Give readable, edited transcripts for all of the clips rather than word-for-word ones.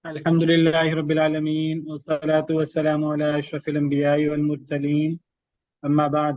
الحمد لله رب العالمين والصلاة والسلام على أشرف الأنبياء والمرسلين أما بعد.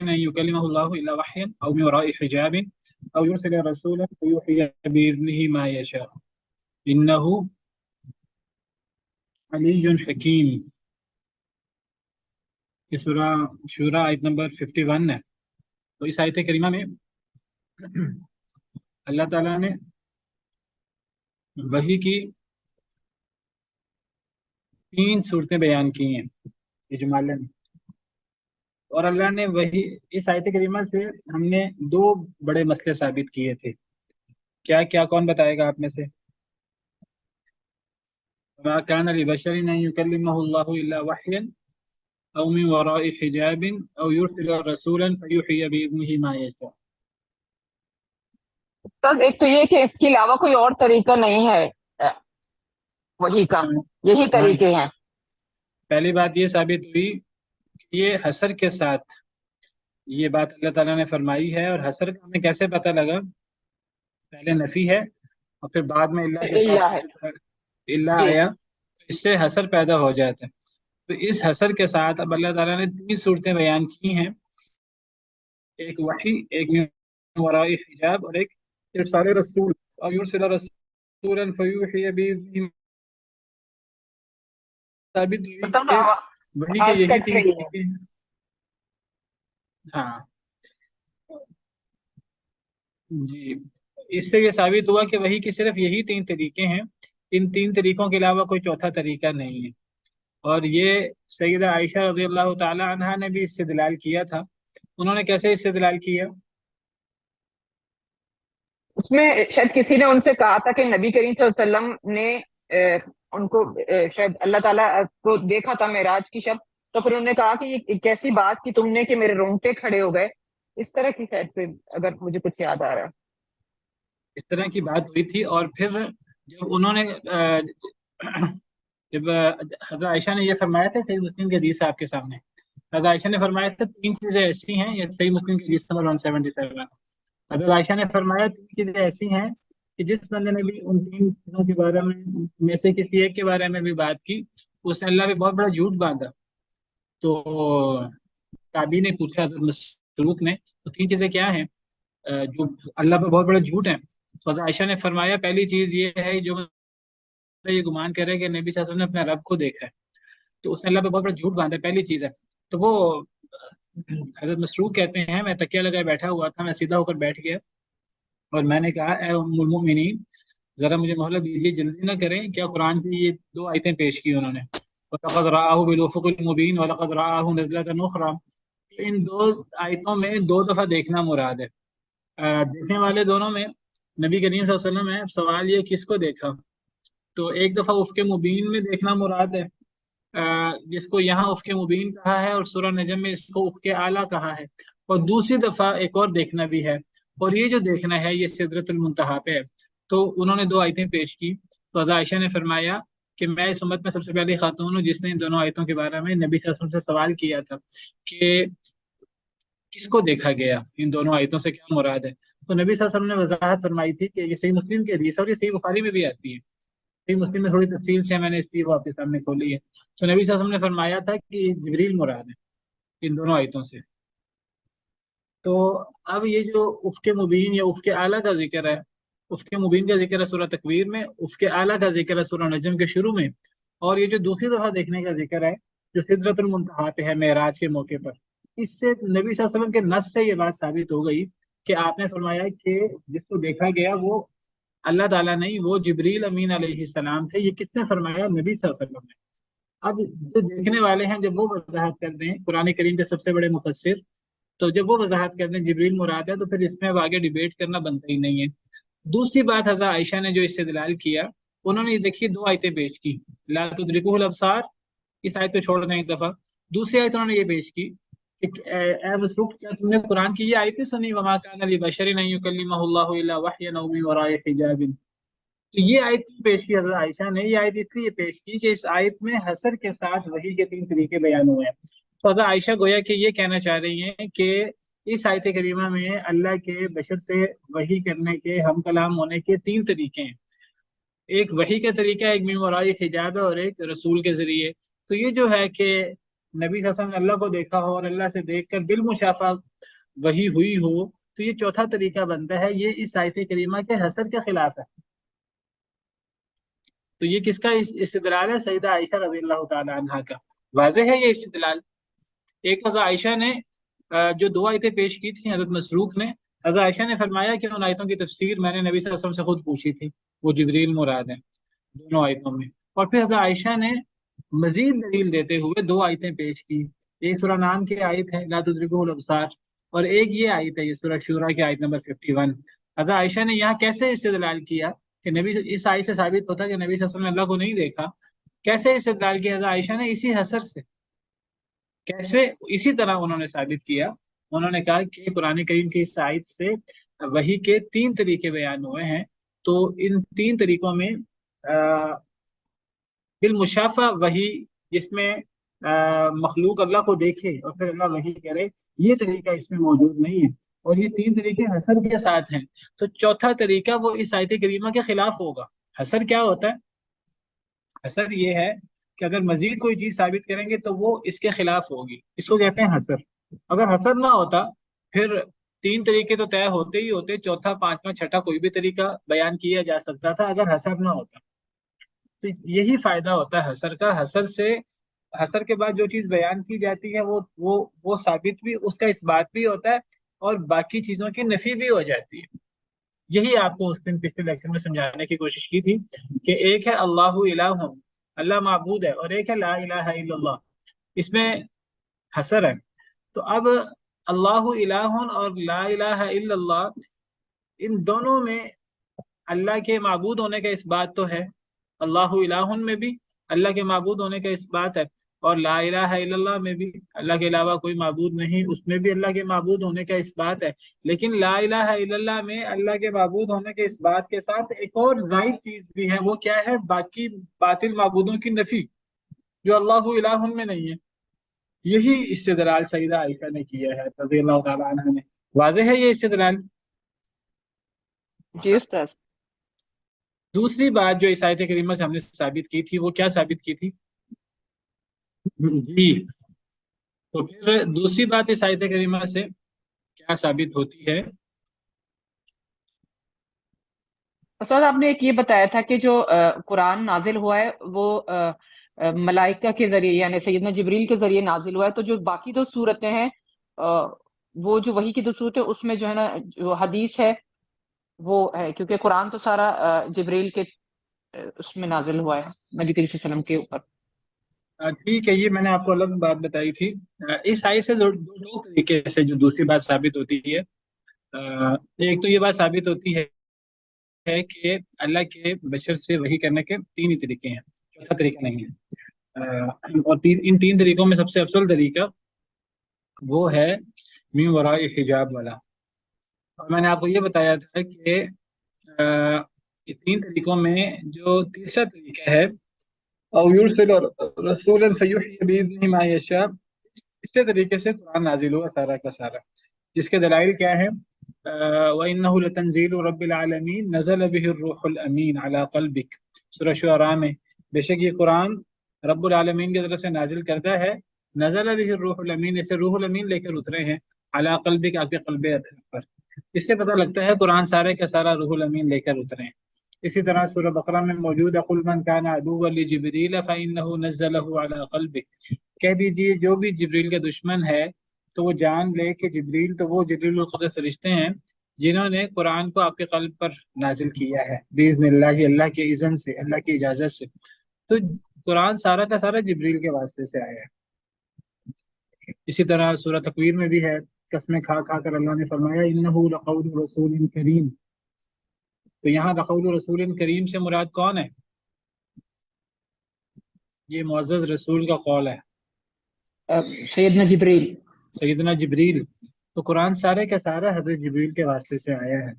أن يكلمه الله إلا وحيا أو من وراء حجاب أو يرسل رسولا فيوحي بإذنه ما يشاء إنه علي حكيم. یہ سورہ شورا آیت نمبر 51 ہے. تو اس آیت کریمہ میں اللہ تعالیٰ نے وحی کی 3 صورتیں بیان کی ہیں اجمالاً. اور اللہ نے وہی اس آیت کریمہ سے ہم نے 2 بڑے مسئلے ثابت کیے تھے. کیا کیا کون بتائے گا آپ میں سے؟ وَمَا كَانَ لِبَشَرٍ أَن يُكَلِّمَهُ اللَّهُ إِلَّا وَحْيًا أَوْ مِن وَرَاءِ حِجَابٍ أَوْ يُرْسِلَ رَسُولًا فَيُوحِيَ بِإِذْنِهِ مَا يَشَاءُ. تب ایک تو یہ کہ اس کے علاوہ کوئی اور طریقہ نہیں ہے وہی کا، یہی طریقے ہیں. پہلی بات یہ ثابت ہوئی کہ یہ حصر کے ساتھ یہ بات اللہ تعالیٰ نے فرمائی ہے. اور حصر کا ہمیں کیسے پتہ لگا؟ پہلے نفی ہے اور پھر بعد میں اللہ کے اللہ ہے ساتھ اللہ جی. آیا، اس سے حصر پیدا ہو جاتا ہے. تو اس حصر کے ساتھ اب اللہ تعالیٰ نے 3 صورتیں بیان کی ہیں، ایک وحی، ایک من وراء حجاب، اور ایک ارسال رسول اور یرسل رسولا فیوحی بإذنہ. ثابت ہوئی سب کہ وحی کے آواز یہی کٹ 3 رہی ہے. طریقے ہیں. ہاں جی. اس سے یہ ثابت ہوا کہ وحی کی صرف یہی 3 طریقے ہیں، ان 3 طریقوں کے علاوہ کوئی چوتھا طریقہ نہیں ہے. اور یہ سیدہ عائشہ رضی اللہ تعالی عنہا نے بھی استدلال کیا تھا. انہوں نے کیسے استدلال کیا؟ اس میں شاید کسی نے ان سے کہا تھا کہ نبی کریم صلی اللہ علیہ وسلم نے ان کو شاید اللہ تعالیٰ کو دیکھا تھا معراج کی شب، تو پھر انہوں نے کہا کہ یہ کیسی بات کی تم نے کہ میرے رونگٹے کھڑے ہو گئے. اس طرح کی شاید پہ اگر مجھے کچھ یاد آ رہا ہے. اس طرح کی بات ہوئی تھی. اور پھر جب انہوں نے جب حضرت عائشہ نے یہ فرمایا تھا، صحیح مسلم کی حدیث ہے آپ کے سامنے، حضرت عائشہ نے فرمایا تھا 3 چیزیں ایسی ہیں، یہ صحیح مسلم کی حدیث نمبر 177. حضرت عائشہ نے فرمایا 3 چیزیں ایسی ہیں کہ جس بندے نے بھی ان 3 چیزوں کے بارے میں سے کسی ایک کے بارے میں بھی بات کی، اس نے اللہ پہ بہت بڑا جھوٹ باندھا. تو تابعی نے پوچھا حضرت مسروق نے، تو 3 چیزیں کیا ہیں جو اللہ پہ بہت بڑا جھوٹ ہیں؟ تو حضرت عائشہ نے فرمایا پہلی چیز یہ ہے، جو یہ گمان کر رہے کہ نبی صلی اللہ علیہ وسلم نے اپنے رب کو دیکھا ہے، تو اس نے اللہ پہ بہت بڑا جھوٹ باندھا ہے، پہلی چیز ہے. تو وہ حضرت مسروق کہتے ہیں میں تکیہ لگائے بیٹھا ہوا تھا، میں سیدھا ہو کر بیٹھ گیا اور میں نے کہا اے ام المؤمنین ذرا مجھے مہلت دیجیے، جلدی نہ کریں. کیا قرآن کی یہ 2 آیتیں پیش کی انہوں نے، وَلَقَدْ رَآهُ بِالْأُفُقِ الْمُبِينِ وَلَقَدْ رَآهُ نَزْلَةً أُخْرَى. ان 2 آیتوں میں 2 دفعہ دیکھنا مراد ہے. دیکھنے والے دونوں میں نبی کریم صلی اللہ علیہ وسلم ہے. سوال یہ کس کو دیکھا؟ تو ایک دفعہ افق مبین میں دیکھنا مراد ہے، جس کو یہاں افق مبین کہا ہے، اور سورہ نجم میں اس کو افق اعلیٰ کہا ہے. اور دوسری دفعہ ایک اور دیکھنا بھی ہے، اور یہ جو دیکھنا ہے یہ سدرۃ المنتہا پہ ہے. تو انہوں نے 2 آیتیں پیش کی. تو حضرت عائشہ نے فرمایا کہ میں اس امت میں سب سے پہلی خاتون ہوں جس نے ان دونوں آیتوں کے بارے میں نبی صلی اللہ علیہ وسلم سے سوال کیا تھا کہ کس کو دیکھا گیا، ان دونوں آیتوں سے کیا مراد ہے. تو نبی صلی اللہ علیہ وسلم نے وضاحت فرمائی تھی کہ یہ صحیح مسلم کی حدیث ہے اور یہ صحیح بخاری میں بھی آتی ہے. صحیح مسلم میں تھوڑی تفصیل سے میں نے اس لیے وہ آپ کے سامنے کھولی ہے. تو نبی صلی اللہ علیہ وسلم نے فرمایا تھا کہ جبریل مراد ہے ان دونوں آیتوں سے. تو اب یہ جو افق مبین یا افق اعلیٰ کا ذکر ہے، افق مبین کا ذکر ہے سورہ تکویر میں، افق اعلیٰ کا ذکر ہے سورہ نجم کے شروع میں، اور یہ جو دوسری دفعہ دیکھنے کا ذکر ہے جو سدرۃ المنتہا پہ ہے معراج کے موقع پر، اس سے نبی صلی اللہ علیہ وسلم کے نص سے یہ بات ثابت ہو گئی کہ آپ نے فرمایا کہ جس کو دیکھا گیا وہ اللہ تعالیٰ نہیں، وہ جبریل امین علیہ السلام تھے۔ یہ کس نے فرمایا؟ نبی صلی اللہ علیہ وسلم نے۔ اب جو دیکھنے والے ہیں جب وہ وضاحت کر دیں، قرآن کریم کے سب سے بڑے مفسر، تو جب وہ وضاحت کر دیں جبریل مراد ہے، تو پھر اس میں اب آگے ڈیبیٹ کرنا بنتا ہی نہیں ہے۔ دوسری بات حضرت عائشہ نے جو استدلال کیا، انہوں نے دیکھیے 2 آیتیں پیش کی، لا تدرکہ الابصار، اس آیت کو چھوڑ دیں ایک دفعہ۔ دوسری آیت انہوں نے یہ پیش کی کہ اے مسروق، کیا تم نے قرآن کی یہ آیتیں سنی؟ وما کان لبشر ان یکلمہ اللہ الا وحیا او من وراء حجاب۔ تو یہ آیت کیوں پیش کی حضرت عائشہ نے؟ یہ آیت اس لیے پیش کی کہ اس آیت میں حسر کے ساتھ وحی کے 3 طریقے بیان ہوئے ہیں۔ تو حضرت عائشہ گویا کہ یہ کہنا چاہ رہی ہیں کہ اس آیت کریمہ میں اللہ کے بشر سے وحی کرنے کے، ہم کلام ہونے کے 3 طریقے ہیں۔ ایک وحی کا طریقہ ہے، ایک من وراء حجاب ہے، اور ایک رسول کے ذریعے۔ تو یہ جو ہے کہ نبی صلی اللہ علیہ وسلم نے اللہ کو دیکھا ہو اور اللہ سے دیکھ کر بالمشافہ وحی ہوئی ہو، تو یہ چوتھا طریقہ بنتا ہے۔ یہ اس آیت کریمہ کے حسر کے خلاف ہے۔ تو یہ کس کا استدلال ہے؟ سیدہ عائشہ رضی اللہ تعالی عنہا کا۔ واضح ہے یہ استدلال۔ ایک حضرت عائشہ نے جو 2 آیتیں پیش کی تھیں حضرت مسروق نے، حضرت عائشہ نے فرمایا کہ ان آیتوں کی تفسیر میں نے نبی صلی اللہ علیہ وسلم سے خود پوچھی تھی، وہ جبریل مراد ہیں دونوں آیتوں میں۔ اور پھر حضرت عائشہ نے مزید دلیل دیتے ہوئے 2 آیتیں پیش کی۔ ایک سورہ نام کی آیت ہے لا تدرکہ الابصار، اور ایک یہ آیت ہے، یہ سورہ شورى کی آیت نمبر 51۔ حضرت عائشہ نے یہاں کیسے استدلال کیا کہ نبی، اس آیت سے ثابت ہوتا ہے کہ نبی صلی اللہ علیہ وسلم نے اللہ کو نہیں دیکھا۔ کیسے استدلال کیا حضرت عائشہ نے؟ اسی حسر سے۔ کیسے؟ اسی طرح انہوں نے ثابت کیا، انہوں نے کہا کہ قرآن کریم کی اس آیت سے وحی کے 3 طریقے بیان ہوئے ہیں، تو ان 3 طریقوں میں بالمشافہ وحی، جس میں مخلوق اللہ کو دیکھے اور پھر اللہ وحی کرے، یہ طریقہ اس میں موجود نہیں ہے، اور یہ 3 طریقے حسر کے ساتھ ہیں۔ تو چوتھا طریقہ وہ اس آیت کریمہ کے خلاف ہوگا۔ حسر کیا ہوتا ہے؟ حسر یہ ہے کہ اگر مزید کوئی چیز ثابت کریں گے تو وہ اس کے خلاف ہوگی، اس کو کہتے ہیں حسر۔ اگر حسر نہ ہوتا پھر 3 طریقے تو طے ہوتے ہی ہوتے، چوتھا، پانچواں، چھٹا کوئی بھی طریقہ بیان کیا جا سکتا تھا اگر حسر نہ ہوتا۔ تو یہی فائدہ ہوتا ہے حسر کا۔ حسر سے، حسر کے بعد جو چیز بیان کی جاتی ہے وہ ثابت بھی، اس کا اثبات بھی ہوتا ہے، اور باقی چیزوں کی نفی بھی ہو جاتی ہے۔ یہی آپ کو اس دن پچھلے لیکچر میں سمجھانے کی کوشش کی تھی کہ ایک ہے اللہ الہ، اللہ معبود ہے، اور ایک ہے لا الہ الا اللہ، اس میں حسر ہے۔ تو اب اللہ الہ اور لا الہ الا اللہ، ان دونوں میں اللہ کے معبود ہونے کا اس بات تو ہے، اللہ الہ میں بھی اللہ کے معبود ہونے کا اس بات ہے، اور لا الہ الا اللہ میں بھی اللہ کے علاوہ کوئی معبود نہیں، اس میں بھی اللہ کے معبود ہونے کا اس بات ہے۔ لیکن لا الہ الا اللہ میں اللہ کے معبود ہونے کے اس بات کے ساتھ ایک اور زائد چیز بھی ہے، وہ کیا ہے؟ باقی باطل معبودوں کی نفی، جو اللہ الہ میں نہیں ہے۔ یہی استدلال سیدہ عائشہ نے کیا ہے رضی اللہ تعالیٰ عنہ نے۔ واضح ہے یہ استدلال؟ جی استاذ۔ دوسری بات جو اس آیت کریمہ سے ہم نے ثابت کی تھی، وہ کیا ثابت کی تھی؟ جی، تو پھر دوسری بات اس آیت کریمہ سے کیا ثابت ہوتی ہے؟ استاذ آپ نے ایک یہ بتایا تھا کہ جو قرآن نازل ہوا ہے وہ ملائکہ کے ذریعے، یعنی سیدنا جبریل کے ذریعے نازل ہوا ہے، تو جو باقی 2 صورتیں ہیں، وہ جو وحی کی 2 صورتیں، اس میں جو ہے نا جو حدیث ہے وہ ہے، کیونکہ قرآن تو سارا جبریل کے اس میں نازل ہوا ہے نبی کریم صلی اللہ علیہ وسلم کے اوپر۔ ٹھیک ہے، یہ میں نے آپ کو الگ بات بتائی تھی۔ اس آیت سے 2 طریقے سے جو دوسری بات ثابت ہوتی ہے، ایک تو یہ بات ثابت ہوتی ہے کہ اللہ کے بشر سے وحی کرنے کے 3 ہی طریقے ہیں، چوتھا طریقہ نہیں ہے۔ اور ان 3 طریقوں میں سب سے افضل طریقہ وہ ہے من وراء حجاب والا۔ اور میں نے آپ کو یہ بتایا تھا کہ 3 طریقوں میں جو تیسرا طریقہ ہے، او یرسل رسولا فیحیی باذنہ ما یشاء، اس طریقے سے قرآن نازل ہوا سارا کا سارا، جس کے دلائل کیا ہیں؟ وَإِنَّهُ لَتَنزِيلُ رَبِّ الْعَالَمِينَ نَزَلَ بِهِ الرُّوحُ الْأَمِينُ عَلَى قَلْبِكَ، سورہ شعراء میں۔ بے شک یہ قرآن رب العالمین کی طرف سے نازل کرتا ہے، نزل به الروح الامین، اسے روح الامین لے کر اترے ہیں، علی قلبک، آپ کے قلب اطہر پر۔ اس سے پتہ لگتا ہے قرآن سارے کا سارا روح الامین لے کر اترے ہیں۔ اسی طرح سورہ بقرہ میں موجود ہے قل من کان عدوا لجبریل فإنه نزله على قلبك، کہہ دیجیے جو بھی جبریل کے دشمن ہے تو وہ جان لے کہ جبریل تو وہ جبریل القدس فرشتے ہیں جنہوں نے قرآن کو آپ کے قلب پر نازل کیا ہے باذن اللہ، اللہ کے اذن سے، اللہ کی اجازت سے۔ تو قرآن سارا کا سارا جبریل کے واسطے سے آیا ہے۔ اسی طرح سورہ تکویر میں بھی ہے، قسمیں کھا کھا کر اللہ نے فرمایا انہ لقول رسول کریم۔ تو یہاں لقول رسول کریم سے مراد کون ہے؟ یہ معزز رسول کا قول ہے، سیدنا جبریل۔ سیدنا جبریل۔ تو قرآن سارے کا سارا حضرت جبریل کے واسطے سے آیا ہے۔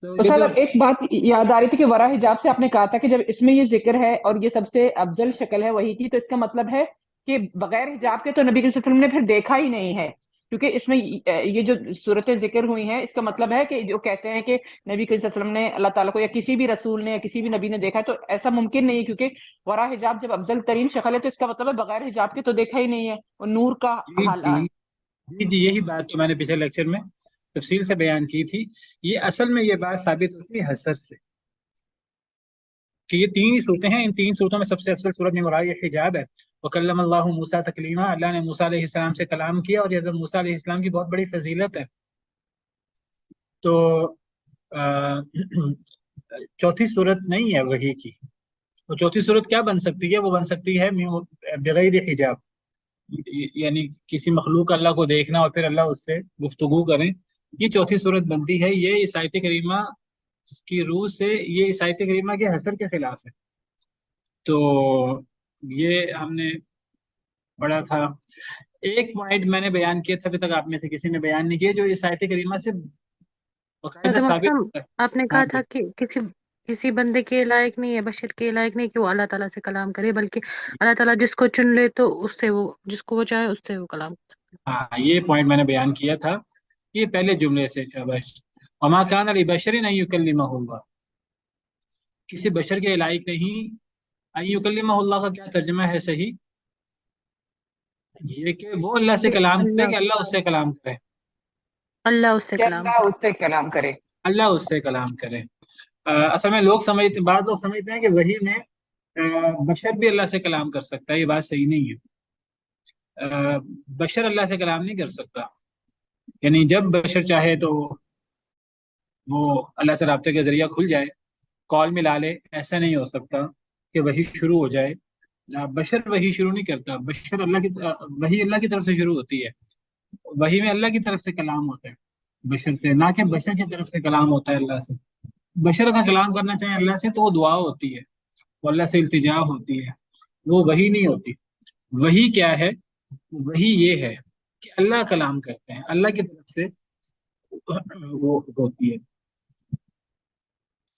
تو یہ استاد جو اب ایک بات یاد آ رہی تھی کہ ورا حجاب سے آپ نے کہا تھا کہ جب اس میں یہ ذکر ہے اور یہ سب سے افضل شکل ہے وہی کی، تو اس کا مطلب ہے کہ بغیر حجاب کے تو نبی صلی اللہ علیہ وسلم نے پھر دیکھا ہی نہیں ہے، کیونکہ اس میں یہ جو صورتیں ذکر ہوئی ہیں اس کا مطلب ہے کہ جو کہتے ہیں کہ نبی صلی اللہ علیہ وسلم نے اللہ تعالیٰ کو یا کسی بھی رسول نے یا کسی بھی نبی نے دیکھا ہے، تو ایسا ممکن نہیں، کیونکہ ورا حجاب جب افضل ترین شکل ہے تو اس کا مطلب ہے بغیر حجاب کے تو دیکھا ہی نہیں ہے، اور نور کا جی حال۔ جی یہی بات تو میں نے پچھلے لیکچر میں تفصیل سے بیان کی تھی۔ یہ اصل میں یہ بات ثابت ہوتی ہے حسر سے، کہ یہ تین ہی صورتیں ہیں، ان تین صورتوں میں سب سے افضل صورت میں مراد یہ حجاب ہے۔ وکلم اللہ موسیٰ تکلیما، اللہ نے موسیٰ علیہ السلام سے کلام کیا، اور یہ حضرت موسیٰ علیہ السلام کی بہت بڑی فضیلت ہے۔ تو چوتھی صورت نہیں ہے وحی کی، تو چوتھی صورت کیا بن سکتی ہے؟ وہ بن سکتی ہے بغیر حجاب، یعنی کسی مخلوق اللہ کو دیکھنا اور پھر اللہ اس سے گفتگو کریں، یہ چوتھی صورت بنتی ہے۔ یہ اس آیت کریمہ کی روح سے، یہ اس آیت کریمہ کے حسر کے خلاف ہے۔ تو یہ ہم نے پڑھا تھا۔ ایک پوائنٹ میں نے بیان کیا تھا، ابھی تک آپ میں سے کسی نے بیان نہیں کیا، جو اس آیت کریمہ سے باقاعدہ ثابت ہوتا ہے۔ آپ نے ہاں کہا تھا کہ کسی بندے کے لائق نہیں ہے، بشر کے لائق نہیں کہ وہ اللہ تعالیٰ سے کلام کرے، بلکہ اللہ تعالیٰ جس کو چن لے تو اس سے وہ، جس کو وہ چاہے اس سے وہ کلام کر سکتے ہاں یہ پوائنٹ میں نے بیان کیا تھا، یہ پہلے جملے سے شاباش۔ وما کان لبشر ان یکلمہ اللہ، کسی بشر کے لائق نہیں، ان یکلمہ اللہ کا کیا ترجمہ ہے صحیح؟ یہ کہ وہ اللہ سے کہ کلام کرے، کہ اللہ اس سے کلام کرے؟ اللہ اس سے کہ کلام اللہ اس سے کلام کرے۔ اللہ اس سے کلام کرے۔ اصل میں بعض لوگ سمجھتے ہیں کہ وحی میں بشر بھی اللہ سے کلام کر سکتا ہے، یہ بات صحیح نہیں ہے۔ بشر اللہ سے کلام نہیں کر سکتا، یعنی جب بشر چاہے تو وہ اللہ سے رابطے کے ذریعہ کھل جائے، کال ملا لے، ایسا نہیں ہو سکتا کہ وحی شروع ہو جائے۔ بشر وحی شروع نہیں کرتا، بشر وحی اللہ کی طرف سے شروع ہوتی ہے۔ وحی میں اللہ کی طرف سے کلام ہوتا ہے بشر سے، نہ کہ بشر کی طرف سے کلام ہوتا ہے اللہ سے۔ بشر کا کلام کرنا چاہے اللہ سے تو وہ دعا ہوتی ہے، وہ اللہ سے التجا ہوتی ہے، وہ وحی نہیں ہوتی۔ وحی کیا ہے؟ وحی یہ ہے کہ اللہ کلام کرتے ہیں، اللہ کی طرف سے وہ ہوتی ہے۔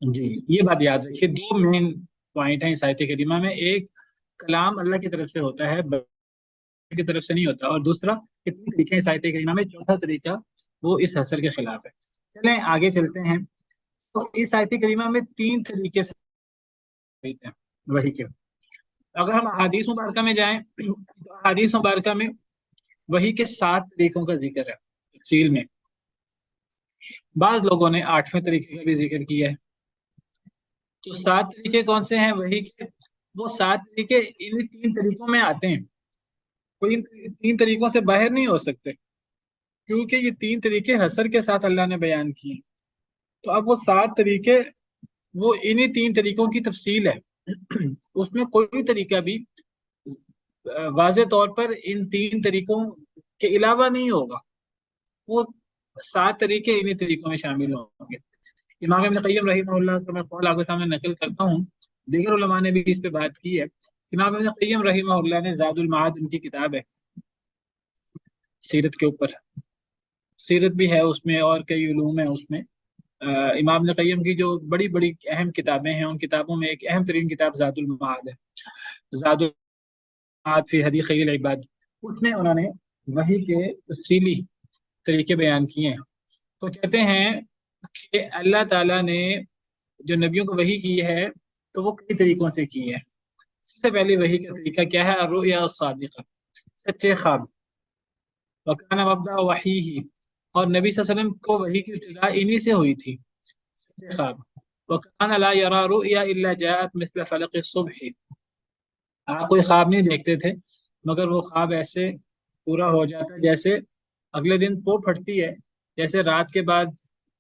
جی یہ بات یاد رکھیے، دو مین پوائنٹ ہیں اس آیت کریمہ میں، ایک کلام اللہ کی طرف سے ہوتا ہے، بشر کی طرف سے نہیں ہوتا، اور دوسرا کہ تین طریقے اس آیت کریمہ میں، چوتھا طریقہ وہ اس حسر کے خلاف ہے۔ چلیں آگے چلتے ہیں۔ تو اس آیت کریمہ میں تین طریقے سے وحی کے، اگر ہم احادیث مبارکہ میں جائیں تو احادیث مبارکہ میں وحی کے 7 طریقوں کا ذکر ہے تفصیل میں۔ بعض لوگوں نے 8ویں طریقے کا بھی ذکر کیا ہے۔ تو 7 طریقے کون سے ہیں وحی کے؟ وہ 7 طریقے ان 3 طریقوں میں آتے ہیں، کوئی ان 3 طریقوں سے باہر نہیں ہو سکتے، کیونکہ یہ 3 طریقے حسر کے ساتھ اللہ نے بیان کیے۔ تو اب وہ 7 طریقے وہ انہی 3 طریقوں کی تفصیل ہے، اس میں کوئی طریقہ بھی واضح طور پر ان 3 طریقوں کے علاوہ نہیں ہوگا، وہ 7 طریقے انہی طریقوں میں شامل ہوں گے۔ امام ابن قیم رحمہ اللہ کا میں قول آپ کے سامنے نقل کرتا ہوں، دیگر علماء نے بھی اس پہ بات کی ہے۔ امام ابن قیم رحمہ اللہ نے زاد المعاد، ان کی کتاب ہے سیرت کے اوپر، سیرت بھی ہے اس میں اور کئی علوم ہیں اس میں۔ امام ابن قیم کی جو بڑی بڑی اہم کتابیں ہیں، ان کتابوں میں ایک اہم ترین کتاب زاد المعاد ہے، زاد المعاد فی ہدی خیر العباد۔ اس میں انہوں نے وحی کے تفصیلی طریقے بیان کیے ہیں۔ تو کہتے ہیں کہ اللہ تعالیٰ نے جو نبیوں کو وحی کی ہے تو وہ کئی طریقوں سے کی ہے۔ سب سے پہلے وحی کا طریقہ کیا ہے؟ الرؤیا الصادقہ، سچے خواب۔ وکان مبدأ وحیہ، اور نبی صلی اللہ علیہ وسلم کو وحی کی ابتدا انہی سے ہوئی تھی، سچے خواب۔ وکان لا یرا رؤیا الا جاءت مثل فلق الصبح، آپ کوئی خواب نہیں دیکھتے تھے مگر وہ خواب ایسے پورا ہو جاتا جیسے اگلے دن پو پھٹتی ہے، جیسے رات کے بعد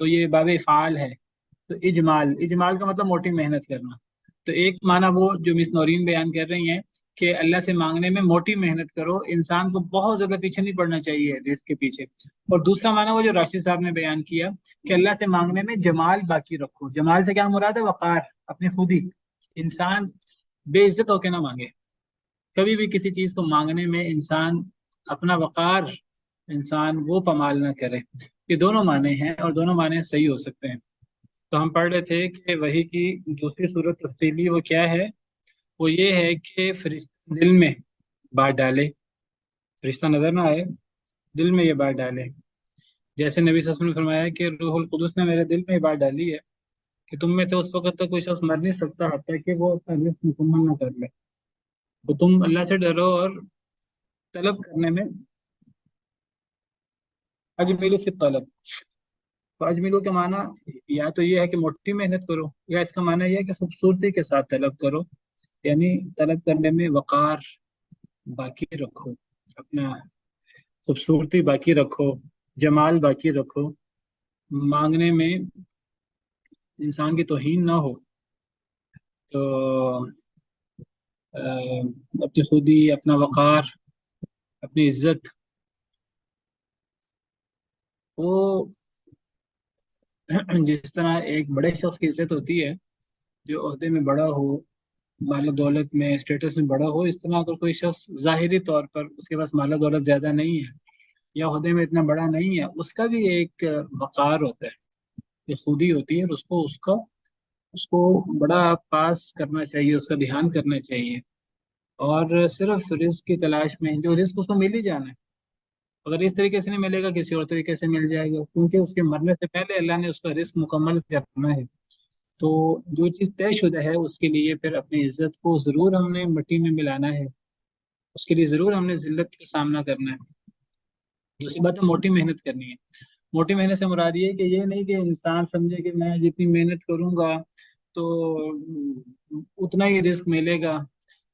تو یہ باب افعال ہے. تو اجمال کا مطلب موٹی محنت کرنا. تو ایک معنی وہ جو مس نورین بیان کر رہی ہیں کہ اللہ سے مانگنے میں موٹی محنت کرو، انسان کو بہت زیادہ پیچھے نہیں پڑنا چاہیے رزق کے پیچھے. اور دوسرا معنی وہ جو راشد صاحب نے بیان کیا کہ اللہ سے مانگنے میں جمال باقی رکھو. جمال سے کیا مراد ہے؟ وقار، اپنی خودی. انسان بے عزت ہو کے نہ مانگے. کبھی بھی کسی چیز کو مانگنے میں انسان اپنا وقار، انسان وہ پامال نہ کرے. یہ دونوں معنی ہیں اور دونوں معنی صحیح ہو سکتے ہیں. تو ہم پڑھ رہے تھے کہ وحی کی دوسری صورت تفصیلی وہ کیا ہے؟ وہ یہ ہے کہ فرشتہ دل میں بات ڈالے، فرشتہ نظر نہ آئے، دل میں یہ بات ڈالے. جیسے نبی صلی اللہ علیہ وسلم نے فرمایا کہ روح القدس نے میرے دل میں یہ بات ڈالی ہے کہ تم میں سے اس وقت تک کوئی شخص مر نہیں سکتا حتیٰ کہ وہ اپنا رزق مکمل نہ کر لے. تو تم اللہ سے ڈرو اور طلب کرنے میں اجملو فی الطلب. تو اجملو کا معنی یا تو یہ ہے کہ موٹی محنت کرو، یا اس کا معنی یہ ہے کہ خوبصورتی کے ساتھ طلب کرو، یعنی طلب کرنے میں وقار باقی رکھو، اپنا خوبصورتی باقی رکھو، جمال باقی رکھو. مانگنے میں انسان کی توہین نہ ہو. تو اپنی خودی، اپنا وقار، اپنی عزت، وہ جس طرح ایک بڑے شخص کی عزت ہوتی ہے جو عہدے میں بڑا ہو، مال و دولت میں، اسٹیٹس میں بڑا ہو، اس طرح اگر کوئی شخص ظاہری طور پر اس کے پاس مال و دولت زیادہ نہیں ہے یا عہدے میں اتنا بڑا نہیں ہے، اس کا بھی ایک وقار ہوتا ہے، ایک خودی ہوتی ہے، اور اس کو بڑا پاس کرنا چاہیے، اس کا دھیان کرنا چاہیے. اور صرف رزق کی تلاش میں، جو رزق اس کو مل ہی جانا ہے، اگر اس طریقے سے نہیں ملے گا کسی اور طریقے سے مل جائے گا، کیونکہ اس کے مرنے سے پہلے اللہ نے اس کا رزق مکمل کرنا ہے. تو جو چیز طے شدہ ہے اس کے لیے پھر اپنی عزت کو ضرور ہم نے مٹی میں ملانا ہے، اس کے لیے ضرور ہم نے ذلت کا سامنا کرنا ہے. دوسری بات ہے موٹی محنت کرنی ہے. موٹی محنت سے مراد یہ ہے کہ یہ نہیں کہ انسان سمجھے کہ میں جتنی محنت کروں گا تو اتنا ہی رزق ملے گا.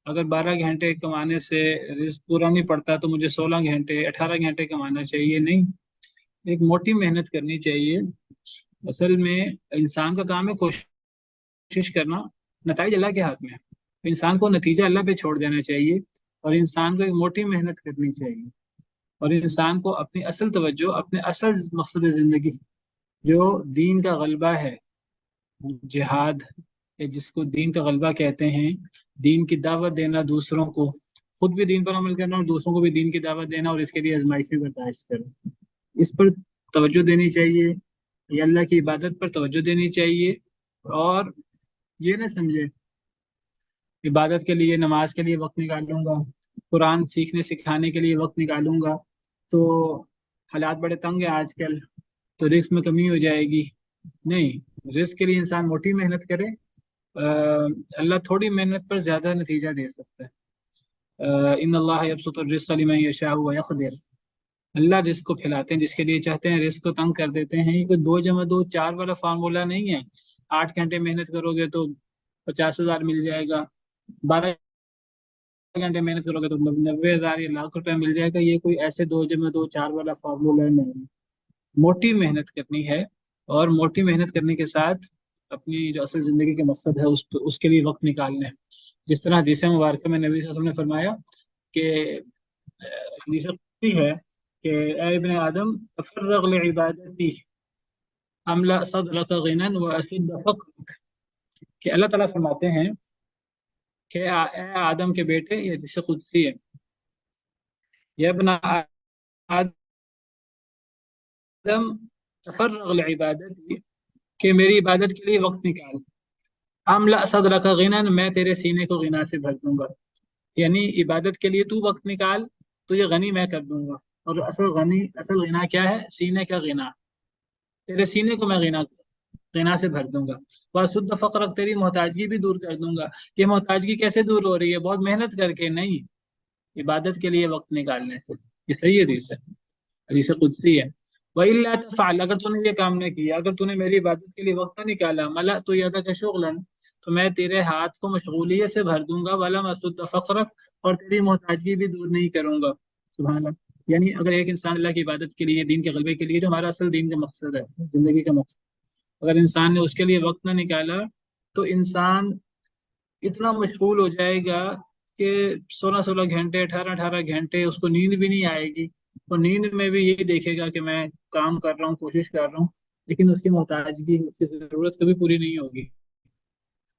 اگر 12 گھنٹے کمانے سے رزق پورا نہیں پڑتا تو مجھے 16 گھنٹے 18 گھنٹے کمانا چاہیے. نہیں، ایک موٹی محنت کرنی چاہیے. اصل میں انسان کا کام ہے کوشش کرنا، نتائج اللہ کے ہاتھ میں ہے. انسان کو نتیجہ اللہ پہ چھوڑ دینا چاہیے، اور انسان کو ایک موٹی محنت کرنی چاہیے، اور انسان کو اپنی اصل توجہ، اپنے اصل مقصد زندگی جو دین کا غلبہ ہے، جہاد، جس کو دین کا غلبہ کہتے ہیں، دین کی دعوت دینا دوسروں کو، خود بھی دین پر عمل کرنا اور دوسروں کو بھی دین کی دعوت دینا، اور اس کے لیے آزمائشیں برداشت کرنا، اس پر توجہ دینی چاہیے. یا اللہ کی عبادت پر توجہ دینی چاہیے، اور یہ نہ سمجھے عبادت کے لیے، نماز کے لیے وقت نکالوں گا، قرآن سیکھنے سکھانے کے لیے وقت نکالوں گا تو حالات بڑے تنگ ہیں آج کل تو رزق میں کمی ہو جائے گی. نہیں، رزق کے لیے انسان موٹی محنت کرے. اللہ تھوڑی محنت پر زیادہ نتیجہ دے سکتا ہے. ان اللہ یبسط الرزق لمن یشاء ویقدر. اللہ رزق کو پھیلاتے ہیں جس کے لیے چاہتے ہیں، رزق کو تنگ کر دیتے ہیں. یہ کوئی 2+2=4 والا فارمولا نہیں ہے. 8 گھنٹے محنت کرو گے تو 50,000 مل جائے گا، 12 گھنٹے محنت کرو گے تو 90,000 یا لاکھ روپے مل جائے گا. یہ کوئی ایسے 2+2=4 والا فارمولا نہیں. موٹی محنت کرنی ہے، اور موٹی محنت کرنے کے ساتھ اپنی جو اصل زندگی کے مقصد ہے اس کے لیے وقت نکالنا ہے. جس طرح حدیث مبارکہ میں نبی صلی اللہ علیہ وسلم نے فرمایا کہ حدیث قدسی ہے کہ اے ابن آدم تفرغ لعبادتی املا صدرک غنا واسد فقرک، کہ اللہ تعالیٰ فرماتے ہیں کہ اے آدم کے بیٹے، یہ حدیث قدسی ہے، یا ابن آدم تفرغ لعبادتی، کہ میری عبادت کے لیے وقت نکال، املا صدرک غنا، میں تیرے سینے کو غنا سے بھر دوں گا. یعنی عبادت کے لیے تو وقت نکال، تو یہ غنی میں کر دوں گا. اور اصل غنا کیا ہے؟ سینے کا غنا. تیرے سینے کو میں غنا سے بھر دوں گا. واسد فقرک، تیری محتاجگی بھی دور کر دوں گا. یہ محتاجگی کیسے دور ہو رہی ہے؟ بہت محنت کر کے نہیں، عبادت کے لیے وقت نکالنے سے. یہ صحیح حدیث ہے، حدیث قدسی ہے. وَإِلَّا تَفْعَلْ، اگر تو نے یہ کام نہ کیا، اگر تو نے میری عبادت کے لیے وقت نہ نکالا، مَلَأْتُ يَدَكَ شُغْلًا، تو میں تیرے ہاتھ کو مشغولیت سے بھر دوں گا. وَلَمْ أَسُدَّ فَقْرَكَ، اور تیری محتاجگی بھی دور نہیں کروں گا. سبحان اللہ. یعنی اگر ایک انسان اللہ کی عبادت کے لیے، دین کے غلبے کے لیے، جو ہمارا اصل دین کا مقصد ہے، زندگی کا مقصد، اگر انسان نے اس کے لیے وقت نہ نکالا تو انسان اتنا مشغول ہو جائے گا کہ 16 گھنٹے 18 گھنٹے اس کو نیند بھی نہیں آئے گی، اور نیند میں بھی یہی دیکھے گا کہ میں کام کر رہا ہوں، کوشش کر رہا ہوں، لیکن اس کی محتاجگی، اس کی ضرورت کبھی پوری نہیں ہوگی۔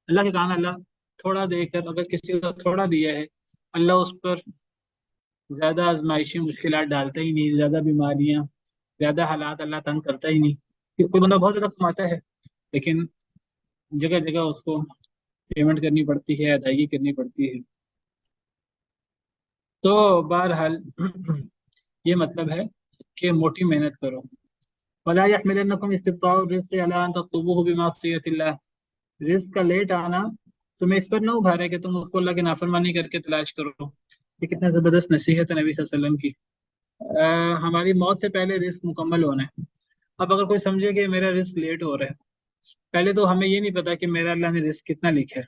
اللہ کے کام، اللہ تھوڑا دے کر اگر کسی کو تھوڑا دیا ہے، اللہ اس پر زیادہ آزمائشی مشکلات ڈالتا ہی نہیں، زیادہ بیماریاں، زیادہ حالات اللہ تنگ کرتا ہی نہیں۔ کہ کوئی بندہ بہت زیادہ کماتا ہے لیکن جگہ جگہ اس کو پیمنٹ کرنی پڑتی ہے، ادائیگی کرنی پڑتی ہے۔ تو بہرحال یہ مطلب ہے کہ موٹی محنت کرو۔ وَلَا يَحْمِلَنَّكُمْ اسْتِبْطَاءُ الرِّزْقِ عَلَىٰ أَن تَطْلُبُوهُ بِمَعْصِيَةِ اللَّهِ، رزق کا لیٹ آنا تمہیں اس پر نہ ابھارے کہ تم اس کو اللہ کی نافرمانی کر کے تلاش کرو۔ یہ کتنا زبردست نصیحت ہے نبی صلی اللہ علیہ وسلم کی۔ ہماری موت سے پہلے رزق مکمل ہونا ہے۔ اب اگر کوئی سمجھے کہ میرا رزق لیٹ ہو رہا ہے، پہلے تو ہمیں یہ نہیں پتا کہ میرا اللہ نے رزق کتنا لکھا ہے۔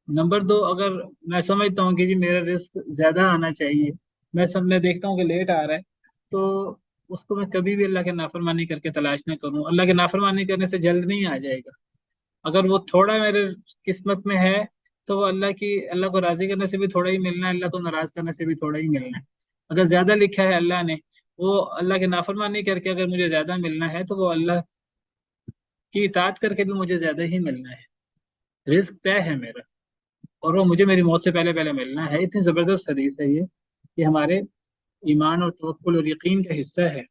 نمبر دو، اگر میں سمجھتا ہوں کہ جی میرا رزق زیادہ آنا چاہیے، میں دیکھتا ہوں کہ لیٹ آ رہا ہے، تو اس کو میں کبھی بھی اللہ کے نافرمانی کر کے تلاش نہ کروں۔ اللہ کے نافرمانی کرنے سے جلد نہیں آ جائے گا۔ اگر وہ تھوڑا میرے قسمت میں ہے تو وہ اللہ کو راضی کرنے سے بھی تھوڑا ہی ملنا ہے، اللہ کو ناراض کرنے سے بھی تھوڑا ہی ملنا ہے۔ اگر زیادہ لکھا ہے اللہ نے، وہ اللہ کے نافرمانی کر کے اگر مجھے زیادہ ملنا ہے تو وہ اللہ کی اطاعت کر کے بھی مجھے زیادہ ہی ملنا ہے۔ رزق طے ہے میرا، اور وہ مجھے میری موت سے پہلے پہلے ملنا ہے۔ اتنی زبردست حدیث ہے یہ کہ ہمارے ایمان اور توکل اور یقین کا حصہ ہے۔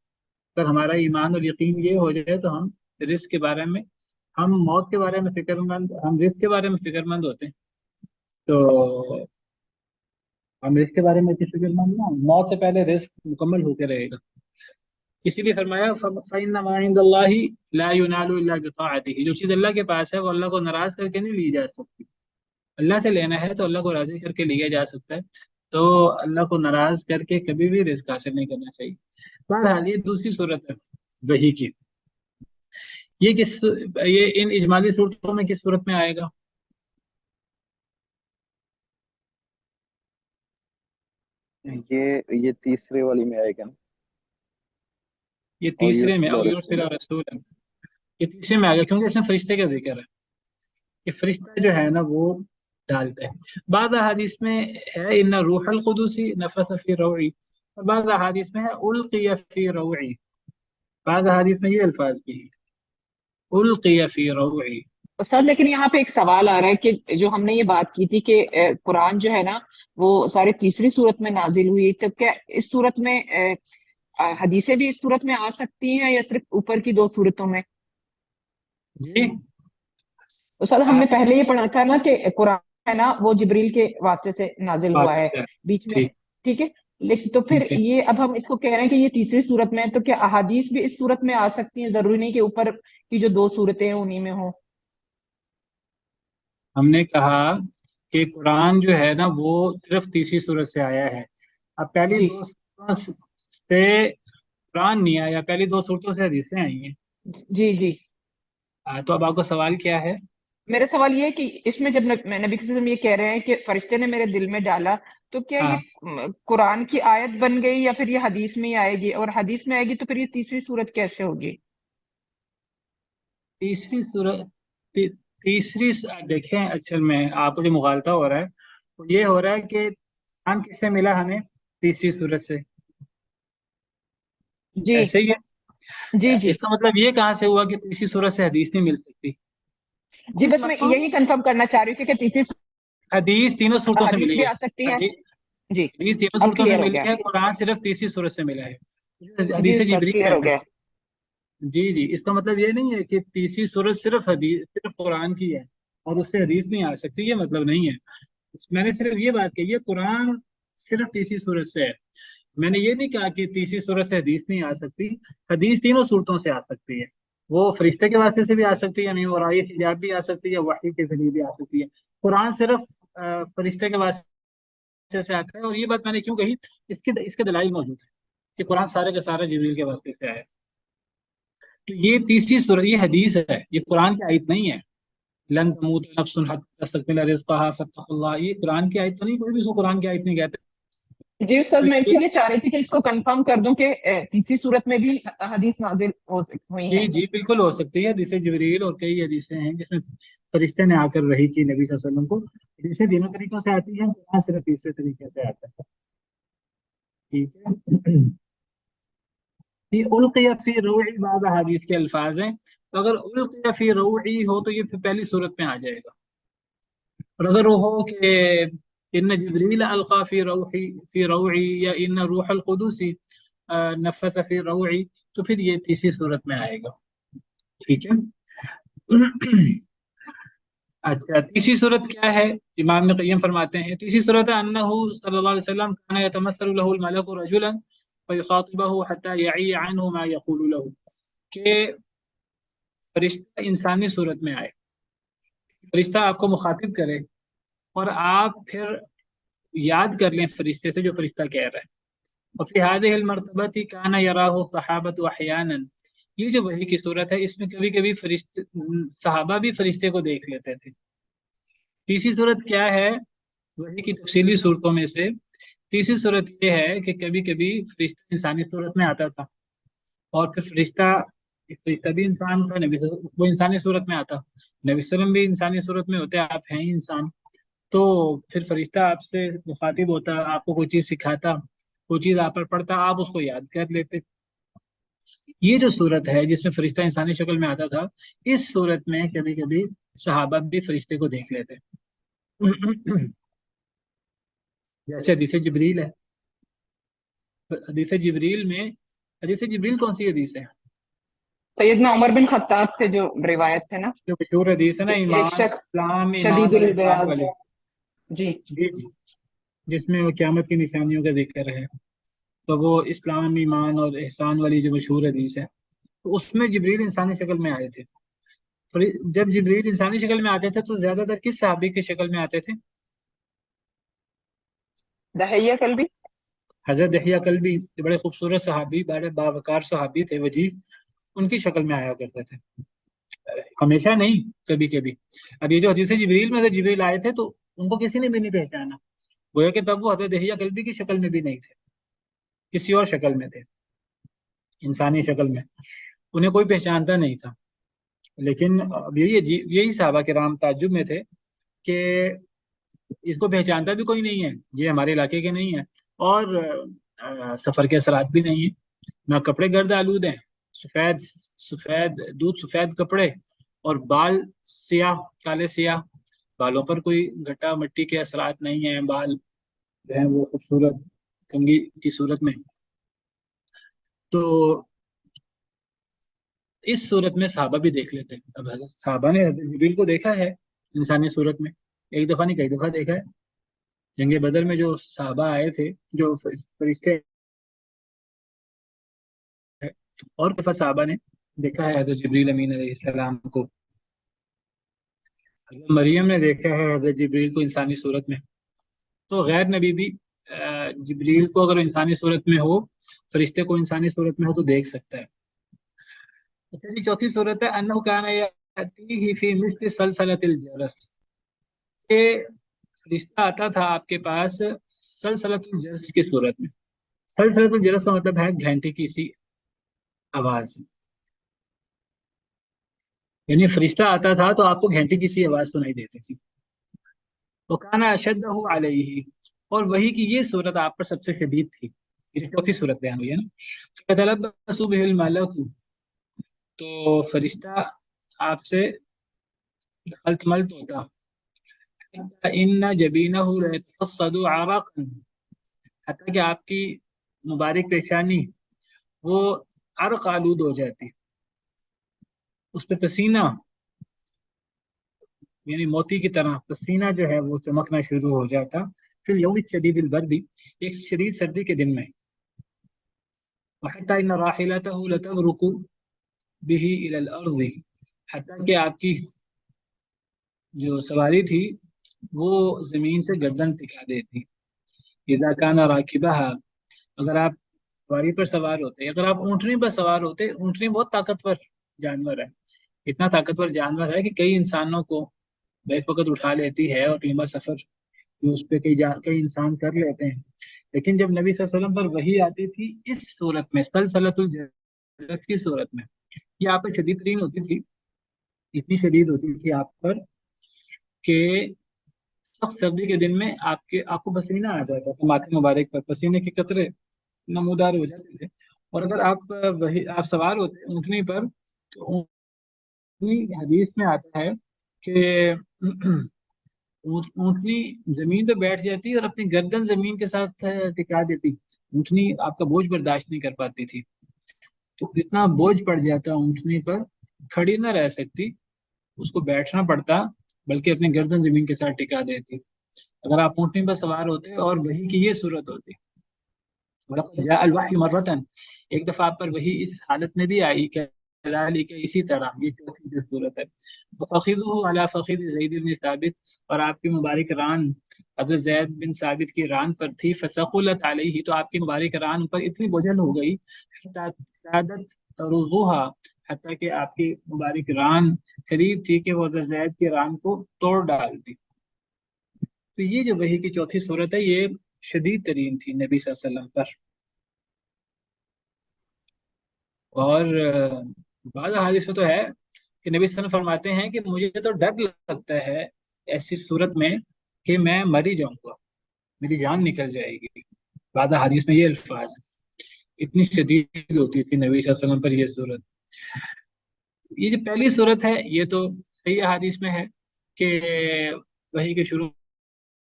اگر ہمارا ایمان اور یقین یہ ہو جائے تو ہم رزق کے بارے میں، ہم موت کے بارے میں فکر مند، ہم رزق کے بارے میں فکر مند ہوتے ہیں۔ تو ہم رزق کے بارے میں اتنی فکر مند نہ، موت سے پہلے رزق مکمل ہو کے رہے گا۔ اسی لیے فرمایا فَإِنَّ مَا عِندَ اللَّهِ لَا يُنَالُ إِلَّا بِطَاعَتِهِ، جو چیز اللہ کے پاس ہے وہ اللہ کو ناراض کر کے نہیں لی جا سکتی۔ اللہ سے لینا ہے تو اللہ کو راضی کر کے لیا جا سکتا ہے، تو اللہ کو ناراض کر کے کبھی بھی رزق حاصل نہیں کرنا چاہیے۔ بہرحال یہ دوسری صورت ہے وحی کی۔ یہ ان اجمالی صورتوں میں کس صورت میں آئے گا؟ یہ تیسرے والی میں آئے گا نا، یہ تیسرے میں، اور یرسل رسولا، یہ تیسرے میں آ گیا کیونکہ اس میں فرشتے کا ذکر ہے کہ فرشتہ جو ہے نا وہ ڈالتا ہے۔ بعض احادیث میں ہے ان روح القدس نفث فی روعی، اور بعض احادیث میں ہے القی فی روعی، بعض احادیث میں یہ الفاظ بھی ہیں القی فی روعی۔ استاد لیکن یہاں پہ ایک سوال آ رہا ہے کہ جو ہم نے یہ بات کی تھی کہ قرآن جو ہے نا وہ سارے تیسری صورت میں نازل ہوئی، تو کیا اس صورت میں حدیثیں بھی اس صورت میں آ سکتی ہیں یا صرف اوپر کی دو صورتوں میں؟ جی استاد ہم نے پہلے یہ پڑھا تھا نا کہ قرآن ہے نا وہ جبریل کے واسطے سے نازل ہوا ہے بیچ میں، ٹھیک ہے، لیکن تو پھر یہ اب ہم اس کو کہہ رہے ہیں کہ یہ تیسری صورت میں ہے، تو کیا احادیث بھی اس صورت میں آ سکتی ہیں؟ ضروری نہیں کہ اوپر کی جو دو صورتیں ہیں انہی میں ہوں۔ ہم نے کہا کہ قرآن جو ہے نا وہ صرف تیسری صورت سے آیا ہے۔ اب پہلی دو صورتوں سے قرآن نہیں آیا، پہلی دو صورتوں سے حدیثیں آئی ہیں۔ جی جی، تو اب آپ کا سوال کیا ہے؟ میرا سوال یہ ہے کہ اس میں جب نبی صلی اللہ علیہ وسلم یہ کہہ رہے ہیں کہ فرشتے نے میرے دل میں ڈالا، تو کیا یہ قرآن کی آیت بن گئی یا پھر یہ حدیث میں ہی آئے گی؟ اور حدیث میں آئے گی تو پھر یہ تیسری صورت کیسے ہوگی؟ تیسری صورت، تیسری دیکھیں اصل میں آپ کو جو مغالطہ ہو رہا ہے وہ یہ ہو رہا ہے کہ قرآن کس سے ملا ہمیں؟ تیسری صورت سے، جی ایسے ہی ہے۔ جی جی اس کا مطلب یہ کہاں سے ہوا کہ تیسری صورت سے حدیث نہیں مل سکتی؟ جی، بس میں یہی کنفرم کرنا چاہ رہی ہوں کہ تیسری حدیث تینوں صورتوں سے حدیث ملی بھی ہے، آ سکتی ہے۔ جی حدیث تینوں اب صورتوں سے کلیئر ہو ملی گیا، ہے، قرآن صرف تیسری صورت سے ملا ہے، جی حدیث استاد جبریل کلیئر ہو ہے۔ گیا۔ جی جی، اس کا مطلب یہ نہیں ہے کہ تیسری صورت صرف قرآن کی ہے اور اس سے حدیث نہیں آ سکتی، یہ مطلب نہیں ہے۔ میں نے صرف یہ بات کہی ہے قرآن صرف تیسری صورت سے ہے، میں نے یہ نہیں کہا کہ تیسری صورت سے حدیث نہیں آ سکتی۔ حدیث تینوں صورتوں سے آ سکتی ہے، وہ فرشتے کے واسطے سے بھی آ سکتی ہے، ورائی حجاب بھی آ سکتی ہے، وحی کے ذریعے بھی آ سکتی ہے۔ قرآن صرف فرشتے کے واسطے سے آتا ہے، اور یہ بات میں نے کیوں کہی، اس کے دلائل موجود ہیں کہ قرآن سارے کا سارا جبریل کے واسطے سے آیا۔ تو یہ تیسری صورت، یہ حدیث ہے، یہ قرآن کی آیت نہیں ہے۔ لن تموت نفس حتی تستکمل رزقها فاتقوا اللہ، یہ قرآن کی آیت تو نہیں، کوئی بھی اس کو قرآن کی آیت نہیں کہتے۔ جی استاد تو میں یہ اسی لیے چاہ رہی تھی کہ اس کو کنفرم کر دوں کہ تیسری صورت میں بھی حدیث نازل ہوئی جی ہیں. جی بالکل ہو سکتی ہے حدیث جبریل، اور کئی حدیثیں ہیں جس میں فرشتے نے آ کر وحی کی نبی صلی اللہ علیہ وسلم کو. حدیثیں دونوں طریقوں سے آتی ہیں، قرآن صرف تیسرے طریقے سے آتا ہے. ٹھیک ہے. یہ القی فی روعی بعض حدیث کے الفاظ ہیں، تو اگر القی فی روعی ہو تو یہ پھر پہلی صورت میں آ جائے گا. اور اگر وہ ہو کہ ان جبریل القا فی روعی یا ان روح القدس نفث فی روعی، تو پھر یہ تیسری صورت میں آئے گا. ٹھیک ہے. اچھا تیسری صورت کیا ہے؟ امام ابن قیم فرماتے ہیں تیسری صورت ہے انہ صلی اللہ علیہ وسلم کان یتمثل له الملک رجلا فیخاطبه حتى یعی عنه ما یقول له، کہ فرشتہ انسانی صورت میں آئے، فرشتہ آپ کو مخاطب کرے اور آپ پھر یاد کر لیں فرشتے سے جو فرشتہ کہہ رہا ہے. وفی هذه المرتبة كان يراه الصحابة احيانا، یہ جو وحی کی صورت ہے اس میں کبھی کبھی فرشتے صحابہ بھی فرشتے کو دیکھ لیتے تھے. تیسری صورت کیا ہے وحی کی تفصیلی صورتوں میں سے؟ تیسری صورت یہ ہے کہ کبھی کبھی فرشتہ انسانی صورت میں آتا تھا، اور پھر فرشتہ بھی انسان تھا، نبی وہ انسانی صورت میں آتا، نبی صلی اللہ علیہ وسلم بھی انسانی صورت میں ہوتے، آپ ہیں ہی انسان. تو پھر فرشتہ آپ سے مخاطب ہوتا، آپ کو کوئی چیز سکھاتا، کوئی چیز آپ پر پڑھتا، آپ اس کو یاد کر لیتے. یہ جو صورت ہے جس میں فرشتہ انسانی شکل میں آتا تھا، اس صورت میں کبھی کبھی صحابہ بھی فرشتے کو دیکھ لیتے. جیسے حدیث جبریل ہے. حدیث جبریل میں، حدیث جبریل کون سی حدیث ہے؟ سیدنا عمر بن خطاب سے جو روایت ہے نا، جو مشہور حدیث ہے نا، ایک ایمان شخص اسلام ایمان شدید اور احسان البیاض. والے. جی جی جی، جس میں وہ قیامت کی نشانیوں کا ذکر ہے، تو وہ اسلام ایمان اور احسان والی جو مشہور حدیث ہے، تو اس میں جبریل انسانی شکل میں آئے تھے. جب جبریل انسانی شکل میں آتے تھے تو زیادہ تر کس صحابی کی شکل میں آتے تھے؟ دہیہ کلبی. حضرت دحیہ کلبی بڑے خوبصورت صحابی، بڑے باوقار صحابی تھے، وجیح، ان کی شکل میں آیا کرتے تھے. ہمیشہ نہیں، کبھی کبھی. اب یہ جو حدیث جبریل میں سے جبریل آئے تھے تو ان کو کسی نے بھی نہیں پہچانا، گویا کہ تب وہ حضرت دحیہ کلبی کی شکل میں بھی نہیں تھے، کسی اور شکل میں تھے، انسانی شکل میں، انہیں کوئی پہچانتا نہیں تھا. لیکن اب یہی صحابہ کرام تعجب میں تھے کہ اس کو پہچانتا بھی کوئی نہیں ہے، یہ ہمارے علاقے کے نہیں ہے، اور سفر کے اثرات بھی نہیں ہیں، نہ کپڑے گرد آلود ہیں، سفید دودھ سفید کپڑے، اور بال سیاہ، کالے سیاہ، بالوں پر کوئی گھٹا مٹی کے اثرات نہیں ہیں، بال جو ہیں وہ خوبصورت کنگھی کی صورت میں. تو اس صورت میں صحابہ بھی دیکھ لیتے ہیں. اب حضرت صحابہ نے حضرت جبریل کو دیکھا ہے انسانی صورت میں، ایک دفعہ نہیں کئی دفعہ دیکھا ہے. جنگ بدر میں جو صحابہ آئے تھے، جو فرشتے، اور دفعہ صحابہ نے دیکھا ہے حضرت جبریل امین علیہ السلام کو. حضرت مریم نے دیکھا ہے حضرت جبریل کو انسانی صورت میں. تو غیر نبی بھی جبریل کو اگر انسانی صورت میں ہو، فرشتے کو انسانی صورت میں ہو تو دیکھ سکتا ہے. اچھا جی، چوتھی صورت ہے انہ کان یاتیہ فی مثل سلسلۃ الجرس، کہ فرشتہ آتا تھا آپ کے پاس سلسلۃ الجرس کی صورت میں. سلسلۃ الجرس کا مطلب ہے گھنٹی کی سی آواز، یعنی فرشتہ آتا تھا تو آپ کو گھنٹی کی سی آواز سنائی دیتی تھی. وکان اشدہ علیہ، اور وہی کی یہ صورت آپ پر سب سے شدید تھی. یہ چوتھی صورت بیان ہوئی ہے نا. فتلبس به الملک، تو فرشتہ آپ سے خلط ملط ہوتا. ان جبینہ لیتفصد عرقا، حتیٰ کہ آپ کی مبارک پیشانی وہ عرق آلود ہو جاتی، اس پہ پسینہ، یعنی موتی کی طرح پسینہ جو ہے وہ چمکنا شروع ہو جاتا. پھر یوم شدید البرد، ایک شدید سردی کے دن میں. وحتی ان راحلتہ لتبرک به الى الارض، حتیٰ کہ آپ کی جو سواری تھی وہ زمین سے گردن ٹکا دیتی. اذا کان راکبہا، اگر آپ سواری پر سوار ہوتے، اگر آپ اونٹنی پر سوار ہوتے، اونٹنی بہت طاقتور جانور ہے، اتنا طاقتور جانور ہے کہ کئی انسانوں کو بیک وقت اٹھا لیتی ہے اور لمبا سفر جو اس پہ کئی انسان کر لیتے ہیں. لیکن جب نبی صلی اللہ علیہ وسلم پر وحی آتی تھی اس صورت میں، سلسلۃ الجرس کی صورت میں، یہ آپ پر شدید ترین ہوتی تھی، اتنی شدید ہوتی تھی آپ پر کہ سخت سردی کے دن میں آپ کو پسینہ آ جاتا تھا، ماتھے مبارک پر پسینے کے قطرے نمودار ہو جاتے تھے. اور اگر آپ سوار ہوتے اونٹنی پر تو اونٹنی، حدیث میں آتا ہے کہ اونٹنی زمین پہ بیٹھ جاتی اور اپنی گردن زمین کے ساتھ ٹکا دیتی. اونٹنی آپ کا بوجھ برداشت نہیں کر پاتی تھی، تو اتنا بوجھ پڑ جاتا اونٹنی پر، کھڑی نہ رہ سکتی، اس کو بیٹھنا پڑتا، بلکہ اپنی گردن زمین کے ساتھ ٹکا دیتی اگر آپ اونٹنی پر سوار ہوتے اور وحی کی یہ صورت ہوتی. وَلَقَدْ جَاءَ الْوَحْيُ مَرَّةً، ایک دفعہ آپ پر وحی اس حالت میں بھی آئی کہ اسی طرح، یہ چوتھی جو صورت ہے. وَفَخِذُهُ عَلَى فَخِذِ زَيْدِ بْنِ ثابت، اور آپ کی مبارک ران حضرت زید بن ثابت کی ران پر تھی. فَثَقُلَتْ عَلَيْهِ، تو آپ کی مبارک ران پر اتنی بوجھل ہو گئی، سادت ترضوها، حتیٰ کہ آپ کی مبارک ران قریب تھی کہ وہ حضرت زید کی ران کو توڑ ڈالتی. تو یہ جو وحی کی چوتھی صورت ہے یہ شدید ترین تھی نبی صلی اللہ علیہ وسلم پر. اور بعض حدیث میں تو ہے کہ نبی صلی اللہ علیہ وسلم فرماتے ہیں کہ مجھے تو ڈر لگتا ہے ایسی صورت میں کہ میں مر ہی جاؤں گا، میری جان نکل جائے گی. بعض حدیث میں یہ الفاظ ہیں، اتنی شدید ہوتی تھی نبی صلی اللہ علیہ وسلم پر یہ صورت. یہ جو پہلی صورت ہے یہ تو صحیح حدیث میں ہے کہ وحی کے شروع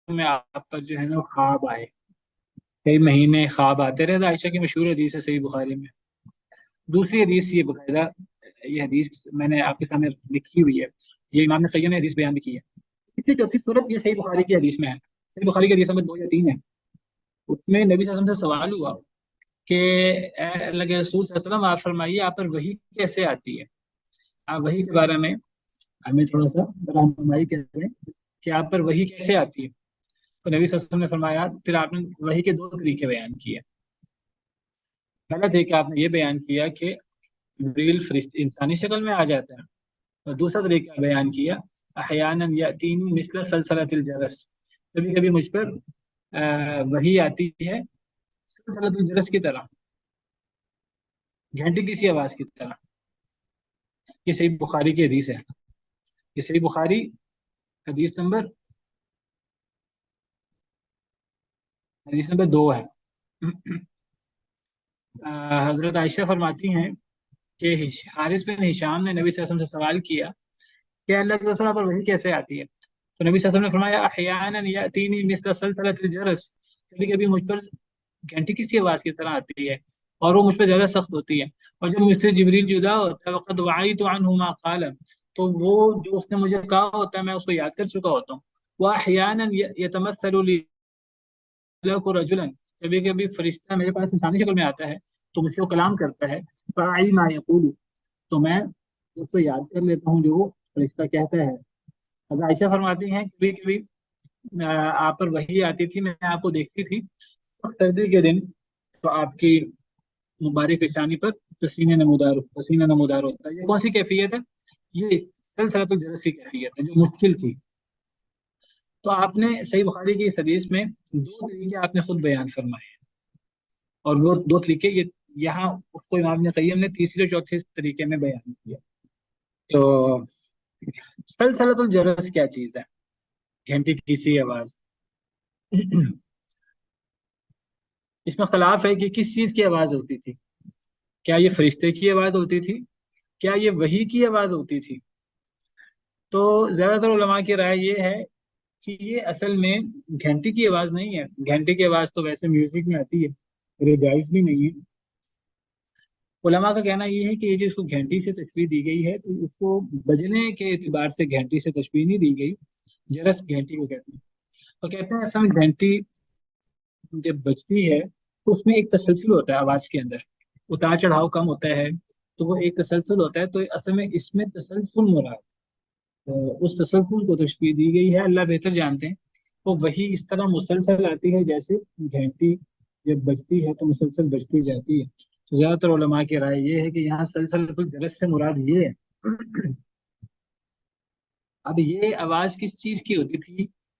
میں آپ پر جو ہے نا خواب آئے، کئی مہینے خواب آتے رہے. عائشہ کی مشہور حدیث ہے صحیح بخاری میں. دوسری حدیث یہ باقاعدہ، یہ حدیث میں نے آپ کے سامنے لکھی ہوئی ہے، یہ امام قیم نے حدیث بیان بھی کی ہے. اس کی چوتھی صورت یہ صحیح بخاری کی حدیث میں ہے. صحیح بخاری کی حدیث نمبر 2 یا 3 ہے. اس میں نبی صلی اللہ علیہ وسلم سے سوال ہوا کہ اے اللہ کے رسول صلی اللہ علیہ وسلم آپ فرمائیے آپ پر وحی کیسے آتی ہے، آپ وحی کے بارے میں ہمیں تھوڑا سا رہنمائی کریں کہ آپ پر وحی کیسے آتی ہے. تو نبی صلی اللہ علیہ وسلم نے فرمایا، پھر آپ نے وحی کے 2 طریقے بیان کیے. پہلا تھا کہ آپ نے یہ بیان کیا کہ جبریل فرشتے انسانی شکل میں آ جاتا ہے، اور دوسرا طریقہ بیان کیا احیانا یاتینی مثل سلسلۃ الجرس، کبھی کبھی مجھ پر وحی آتی ہے سلسلۃ الجرس کی طرح، گھنٹی کی سی آواز کی طرح. یہ صحیح بخاری کی حدیث ہے. یہ صحیح بخاری حدیث نمبر 2 ہے. حضرت عائشہ فرماتی ہیں کہ حارث بن ہشام نے نبی صلی اللہ علیہ وسلم سے سوال کیا کہ اللہ کے رسول پر وحی کیسے آتی ہے. تو نبی صلی اللہ علیہ وسلم نے فرمایا احیانا یاتینی مثل سلسلۃ الجرس، کبھی کبھی مجھ پر گھنٹی کی سی آواز کی طرح آتی ہے اور وہ مجھ پر زیادہ سخت ہوتی ہے. اور جب مجھ سے جبریل جدا ہوتا ہے وقد وعیت عنہ ما قال، تو وہ جو اس نے مجھے کہا ہوتا ہے میں اس کو یاد کر چکا ہوتا ہوں. واحیانا یتمثل لی کو رجلا، کبھی کبھی فرشتہ میرے پاس انسانی شکل میں آتا ہے تو مجھ سے وہ کلام کرتا ہے، فاعی ما یقول، تو میں اس کو یاد کر لیتا ہوں جو وہ فرشتہ کہتا ہے. حضرت عائشہ فرماتی ہیں کبھی کبھی آپ پر وحی آتی تھی، میں آپ کو دیکھتی تھی سردی کے دن تو آپ کی مبارک پیشانی پر پسینہ نمودار ہوتا ہے. یہ کون سی کیفیت ہے؟ یہ سلسلۃ الجرس کی کیفیت ہے جو مشکل تھی. تو آپ نے صحیح بخاری کی اس حدیث میں 2 طریقے آپ نے خود بیان فرمائے، اور وہ 2 طریقے یہاں اس کو امام ابن قیم نے تیسرے چوتھے طریقے میں بیان کیا. تو سلسلۃ الجرس کیا چیز ہے؟ گھنٹی کی سی آواز. اس میں خلاف ہے کہ کس چیز کی آواز ہوتی تھی. کیا یہ فرشتے کی آواز ہوتی تھی؟ کیا یہ وحی کی آواز ہوتی تھی؟ تو زیادہ تر علماء کی رائے یہ ہے کہ یہ اصل میں گھنٹی کی آواز نہیں ہے. گھنٹی کی آواز تو ویسے میوزک میں آتی ہے، اور جائز بھی نہیں ہے. علماء کا کہنا یہ ہے کہ یہ جو اس کو گھنٹی سے تشبیہ دی گئی ہے تو اس کو بجنے کے اعتبار سے گھنٹی سے تشبیہ نہیں دی گئی، جرس گھنٹی کو کہتے ہیں. اور کہتے ہیں اصل میں گھنٹی جب بجتی ہے تو اس میں ایک تسلسل ہوتا ہے آواز کے اندر، اتار چڑھاؤ کم ہوتا ہے تو وہ ایک تسلسل ہوتا ہے. تو اصل میں اس میں تسلسل مراد، اس تسلسل کو تشبیہ دی گئی ہے. اللہ بہتر جانتے ہیں. وہ وہی اس طرح مسلسل آتی ہے جیسے گھنٹی جب بجتی ہے تو مسلسل بجتی جاتی ہے. تو زیادہ تر علماء کی رائے یہ ہے کہ یہاں سلسلۃ الجرس سے مراد یہ ہے. اب یہ آواز کس چیز کی ہوتی تھی؟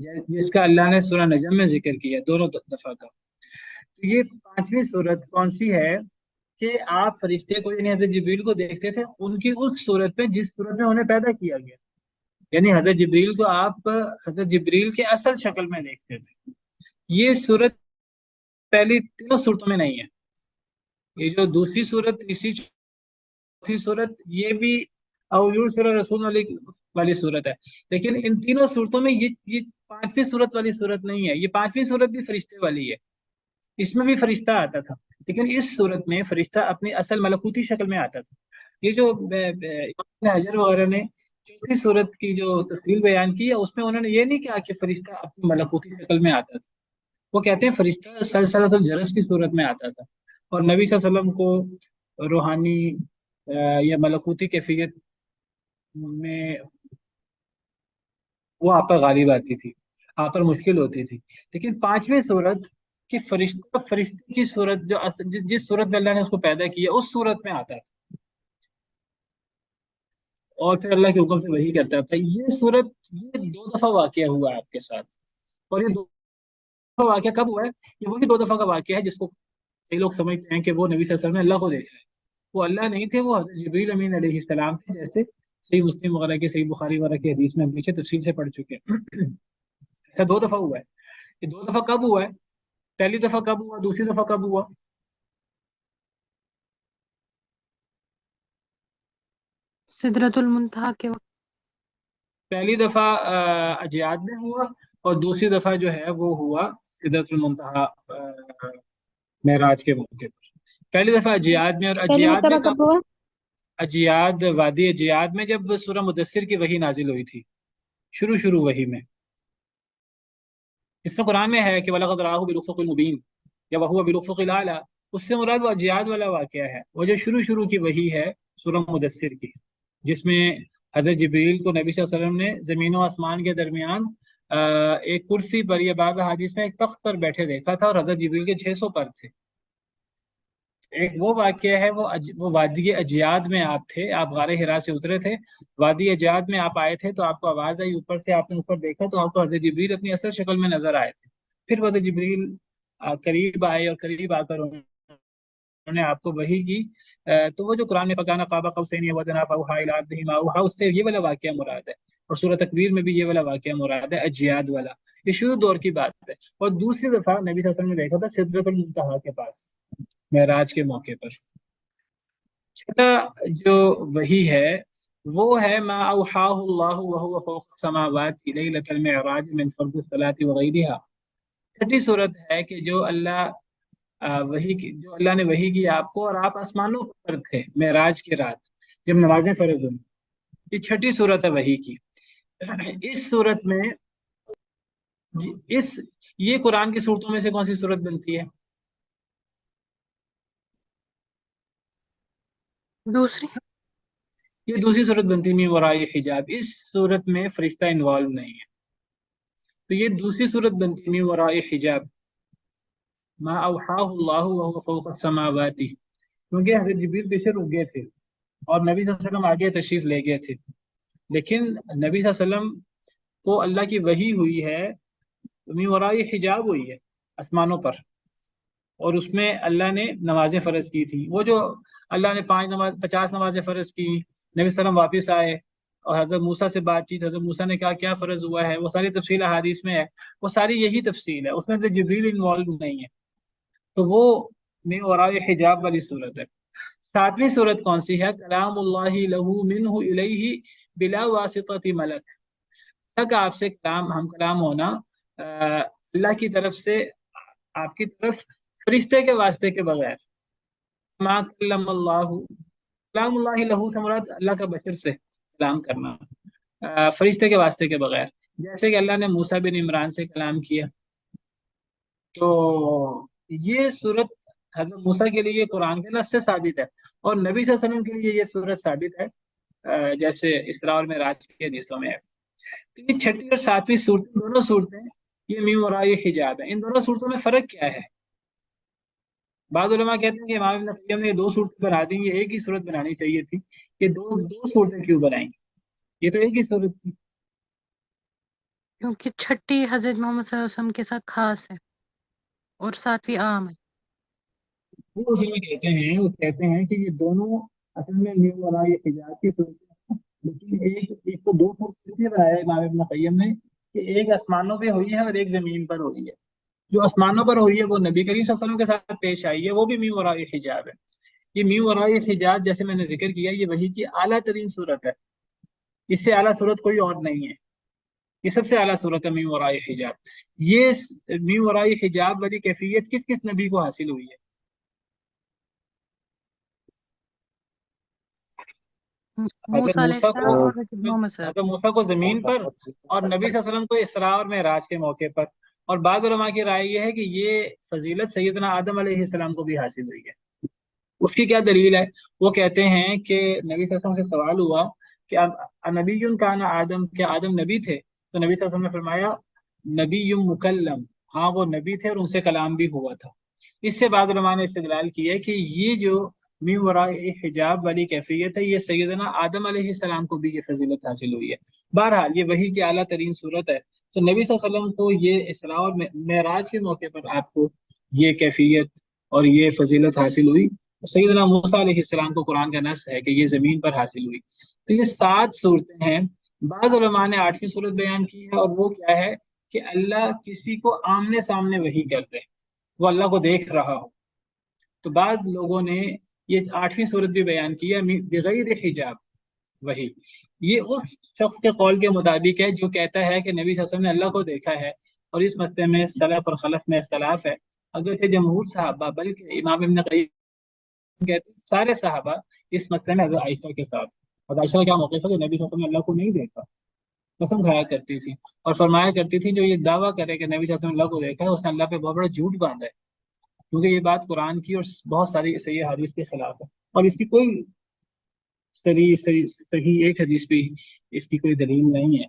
جس کا اللہ نے سورہ نجم میں ذکر کیا دونوں دفعہ کا. تو یہ پانچویں صورت کون سی ہے کہ آپ فرشتے کو یعنی حضرت جبریل کو دیکھتے تھے ان کی اس صورت میں جس صورت میں انہیں پیدا کیا گیا. یعنی حضرت جبریل کو آپ حضرت جبریل کے اصل شکل میں دیکھتے تھے. یہ صورت پہلی تینوں صورتوں میں نہیں ہے. یہ جو دوسری صورت تیسری چوتھی صورت یہ بھی رسول والی صورت ہے, لیکن ان تینوں صورتوں میں یہ پانچویں صورت والی صورت نہیں ہے. یہ پانچویں صورت بھی فرشتے والی ہے, اس میں بھی فرشتہ آتا تھا, لیکن اس صورت میں فرشتہ اپنی اصل ملکوتی شکل میں آتا تھا. یہ جو ابن حجر وغیرہ نے چوتھی صورت کی جو تفصیل بیان کی ہے اس میں انہوں نے یہ نہیں کہا کہ فرشتہ اپنی ملکوتی شکل میں آتا تھا. وہ کہتے ہیں فرشتہ سلسلۃ الجرس کی صورت میں آتا تھا اور نبی صلی اللہ علیہ وسلم کو روحانی یا ملکوتی کیفیت میں وہ آپ پر غالب آتی تھی, آپ پر مشکل ہوتی تھی. لیکن پانچویں صورت کہ فرشتے کی صورت جو جس صورت میں اللہ نے اس کو پیدا کیا اس صورت میں آتا ہے اور پھر اللہ کے حکم سے وہی کرتا تھا. یہ صورت یہ 2 دفعہ واقعہ ہوا ہے آپ کے ساتھ, اور یہ 2 دفعہ واقعہ کب ہوا ہے؟ یہ وہی 2 دفعہ کا واقعہ ہے جس کو کئی لوگ سمجھتے ہیں کہ وہ نبی صلی اللہ علیہ وسلم نے اللہ کو دیکھا ہے. وہ اللہ نہیں تھے, وہ حضرت جبریل امین علیہ السلام تھے, جیسے صحیح مسلم وغیرہ کے صحیح بخاری وغیرہ کی حدیث میں ہم پیچھے تفصیل سے پڑھ چکے ہیں. ایسا 2 دفعہ ہوا ہے. یہ 2 دفعہ کب ہوا ہے؟ پہلی دفعہ کب ہوا, دوسری دفعہ کب ہوا؟ سدرۃ المنتہا کے وقت. پہلی دفعہ اجیاد میں ہوا اور دوسری دفعہ جو ہے وہ ہوا سدرۃ المنتہا معراج کے موقع پر. پہلی دفعہ اجیاد میں, اور پہلی اجیاد میں مرتبہ کب ہوا؟ اجیاد وادی اجیاد میں جب سورہ مدثر کی وحی نازل ہوئی تھی, شروع وحی میں. اس میں قرآن میں ہے کہ وَلَقَدْ رَآهُ بِالْأُفُقِ الْمُبِينِ یا وَهُوَ بِالْأُفُقِ الْأَعْلَىٰ, اس سے مراد وہ اجیاد والا واقعہ ہے, وہ جو شروع کی وحی ہے سورہ مدثر کی, جس میں حضرت جبریل کو نبی صلی اللہ علیہ وسلم نے زمین و آسمان کے درمیان ایک کرسی پر یا بعض حدیث میں ایک تخت پر بیٹھے دیکھا تھا, اور حضرت جبریل کے 600 پر تھے. ایک وہ واقعہ ہے, وہ وادی اجیاد میں آپ تھے, آپ غار حرا سے اترے تھے, وادی اجیاد میں آپ آئے تھے, تو آپ کو آواز آئی اوپر سے, آپ نے اوپر دیکھا تو آپ کو حضرت جبریل اپنی اصل شکل میں نظر آئے تھے. پھر حضرت جبریل قریب آئے اور قریب آ کر انہوں نے آپ کو وحی کی. تو وہ جو قرآن میں فکان قاب قوسین او ادنی فاوحی الی عبده ما اوحی, اس سے یہ والا واقعہ مراد ہے, اور سورہ تکویر میں بھی یہ والا واقعہ مراد ہے, اجیاد والا. یہ شروع دور کی بات ہے. اور دوسری دفعہ نبی صلی اللہ علیہ وسلم نے دیکھا تھا سدرۃ المنتہا کے پاس معراج کے موقع پر. چھٹا جو وحی ہے وہ ہے ما اوحاہ اللہ وهو فوق السماوات لیلۃ المعراج من فرض الصلاۃ وغیرها. چھٹی صورت ہے کہ جو اللہ نے وحی کی آپ کو, اور آپ آسمانوں پر تھے معراج کی رات جب نمازیں فرض ہوئی. یہ چھٹی صورت ہے وحی کی. اس صورت میں یہ قرآن کی صورتوں میں سے کون سی صورت بنتی ہے؟ دوسری. یہ دوسری صورت بنتی ہے, ورائی حجاب. اس صورت میں فرشتہ انوالو نہیں ہے, تو یہ دوسری صورت بنتی ہے ورائی حجاب. ما اوحاہ اللہ وهو فوق السماوات, کیونکہ حضرت جبریل پیچھے رک گئے تھے اور نبی صلی اللہ علیہ وسلم آگے تشریف لے گئے تھے, لیکن نبی صلی اللہ علیہ وسلم کو اللہ کی وحی ہوئی ہے من ورائی حجاب ہوئی ہے آسمانوں پر, اور اس میں اللہ نے نمازیں فرض کی تھی. وہ جو اللہ نے 50 نمازیں فرض کی, نبی صلی اللہ علیہ وسلم واپس آئے اور حضرت موسیٰ سے بات چیت, حضرت موسیٰ نے کہا کیا فرض ہوا ہے, وہ ساری تفصیل احادیث میں ہے, وہ ساری یہی تفصیل ہے, اس میں جبریل انوالو نہیں ہے. تو وہ من وراء حجاب والی صورت ہے. 7ویں صورت کون سی ہے؟ کلام اللہ لہ منہ الیہ بلا واسطۃ ملک. تک آپ سے کلام ہونا اللہ کی طرف سے آپ کی طرف فرشتے کے واسطے کے بغیر. ما کلم اللہ, کلام اللہ لہ سے مراد اللہ کا بشر سے کلام کرنا, فرشتے کے واسطے کے بغیر. جیسے کہ اللہ نے موسیٰ بن عمران سے کلام کیا, تو یہ صورت حضرت موسیٰ کے لیے قرآن کے نص سے ثابت ہے, اور نبی صلی اللہ علیہ وسلم کے لیے یہ صورت ثابت ہے, جیسے اسراء اور معراج کی حدیثوں میں ہے. تو یہ چھٹی اور 7ویں صورتیں, دونوں صورتیں یہ من وراء حجاب ہیں. ان دونوں صورتوں میں فرق کیا ہے؟ بعض علماء کہتے ہیں کہ امام ابن قیم نے یہ 2 صورتیں بنا دی, یہ ایک ہی صورت بنانی چاہیے تھی. یہ دو صورتیں کیوں بنائیں؟ یہ تو ایک ہی صورت تھی. کیونکہ چھٹی حضرت محمد صلی اللہ علیہ وسلم کے ساتھ خاص ہے اور ساتویں عام ہے۔ وہ اسی میں کہتے ہیں کہ یہ دونوں اصل میں من وراء حجاب کی صورت ہے، لیکن ایک تو دو صورت بنایا امام ابن قیم نے کہ ایک آسمانوں پہ ہوئی ہے اور ایک زمین پر ہوئی ہے۔ جو آسمانوں پر ہوئی ہے وہ نبی کریم صلی اللہ علیہ وسلم کے ساتھ پیش آئی ہے، وہ بھی من وراء حجاب ہے۔ یہ من وراء حجاب جیسے میں نے ذکر کیا یہ وحی کی اعلیٰ ترین صورت ہے، اس سے اعلیٰ صورت کوئی اور نہیں ہے، یہ سب سے اعلیٰ صورت ہے من وراء حجاب۔ یہ من وراء حجاب والی کیفیت کس کس نبی کو حاصل ہوئی ہے؟ حضرت موسیٰ علیہ موسیٰ السلام کو اور حضرت محمد صلی اللہ حضرت موسیٰ کو زمین پر اور نبی صلی اللہ علیہ وسلم کو اسراء اور معراج کے موقع پر۔ اور بعض علماء کی رائے یہ ہے کہ یہ فضیلت سیدنا آدم علیہ السلام کو بھی حاصل ہوئی ہے۔ اس کی کیا دلیل ہے؟ وہ کہتے ہیں کہ نبی صلی اللہ علیہ وسلم سے سوال ہوا کہ نبی کان آدم، کیا آدم نبی تھے؟ تو نبی صلی اللہ علیہ وسلم نے فرمایا نبی مکلم، ہاں وہ نبی تھے اور ان سے کلام بھی ہوا تھا۔ اس سے بعض علماء نے استدلال کیا ہے کہ یہ جو من وراء حجاب والی کیفیت ہے یہ سیدنا آدم علیہ السلام کو بھی یہ فضیلت حاصل ہوئی ہے۔ بہرحال یہ وحی کی اعلیٰ ترین صورت ہے، تو نبی صلی اللہ علیہ وسلم کو یہ اسراء اور معراج کے موقع پر آپ کو یہ کیفیت اور یہ فضیلت حاصل ہوئی۔ سیدنا موسیٰ علیہ السلام کو قرآن کا نص ہے کہ یہ زمین پر حاصل ہوئی۔ تو یہ 7 صورتیں ہیں۔ بعض علماء نے 8ویں صورت بیان کی ہے، اور وہ کیا ہے کہ اللہ کسی کو آمنے سامنے وحی کر دے، وہ اللہ کو دیکھ رہا ہو۔ تو بعض لوگوں نے یہ 8ویں صورت بھی بیان کی ہے بغیر حجاب وحی۔ یہ اس شخص کے قول کے مطابق ہے جو کہتا ہے کہ نبی صلی اللہ علیہ وسلم نے اللہ کو دیکھا ہے، اور اس مسئلے میں سلف اور خلف میں اختلاف ہے۔ اگرچہ جمہور صحابہ بلکہ امام ابن قیم کہتے ہیں سارے صحابہ اس مسئلے میں حضرت عائشہ کے ساتھ، حضرت عائشہ کا کیا موقف ہے کہ نبی صلی اللہ علیہ وسلم نے اللہ کو نہیں دیکھا، قسم کھایا کرتی تھی اور فرمایا کرتی تھی جو یہ دعویٰ کرے کہ نبی صلی اللہ علیہ وسلم اللہ کو دیکھا ہے اس نے اللہ پہ بہت بڑا جھوٹ باندھا ہے، کیونکہ یہ بات قرآن کی اور بہت ساری صحیح حدیث کے خلاف ہے، اور اس کی کوئی صحیح ایک حدیث بھی اس کی کوئی دلیل نہیں ہے۔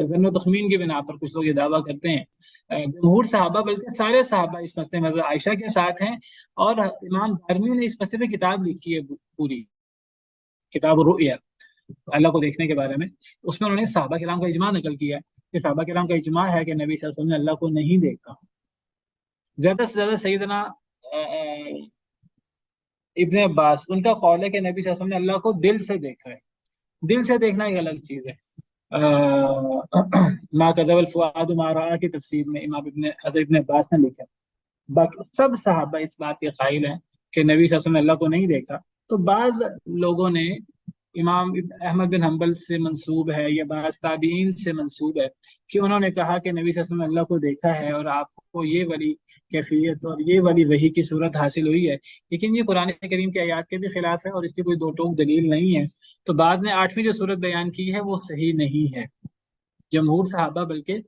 ظن و تخمین کی بنا پر کچھ لوگ یہ دعویٰ کرتے ہیں۔ جمہور صحابہ بلکہ سارے صحابہ اس مسئلے میں حضرت عائشہ کے ساتھ ہیں، اور امام دارمی نے اس مسئلے پہ کتاب لکھی ہے، پوری کتاب الرؤیا اللہ کو دیکھنے کے بارے میں۔ اس میں انہوں نے صحابہ کرام کا اجماع نقل کیا ہے کہ صحابہ کرام کا اجماع ہے کہ نبی صلی اللہ علیہ وسلم نے اللہ کو نہیں دیکھا۔ زیادہ سے زیادہ سیدنا ابن عباس ان کا قول ہے کہ نبی صلی اللہ علیہ وسلم نے اللہ کو دل سے دیکھا ہے۔ دل سے دیکھنا ایک الگ چیز ہے۔ ما کذب الفؤاد ما رأى کی تفسیر میں امام حضرت ابن عباس نے لکھا۔ باقی سب صحابہ اس بات کے قائل ہیں کہ نبی صلی اللہ علیہ وسلم نے اللہ کو نہیں دیکھا۔ تو بعض لوگوں نے امام احمد بن حنبل سے منسوب ہے یا بعض تابعین سے منسوب ہے کہ انہوں نے کہا کہ نبی صلی اللہ علیہ وسلم نے اللہ کو دیکھا ہے اور آپ کو یہ والی کیفیت اور یہ والی وحی کی صورت حاصل ہوئی ہے، لیکن یہ قرآن کریم کی آیات کے بھی خلاف ہے اور اس کی کوئی دو ٹوک دلیل نہیں ہے۔ تو بعض نے 8ویں جو صورت بیان کی ہے وہ صحیح نہیں ہے۔ جمہور صحابہ بلکہ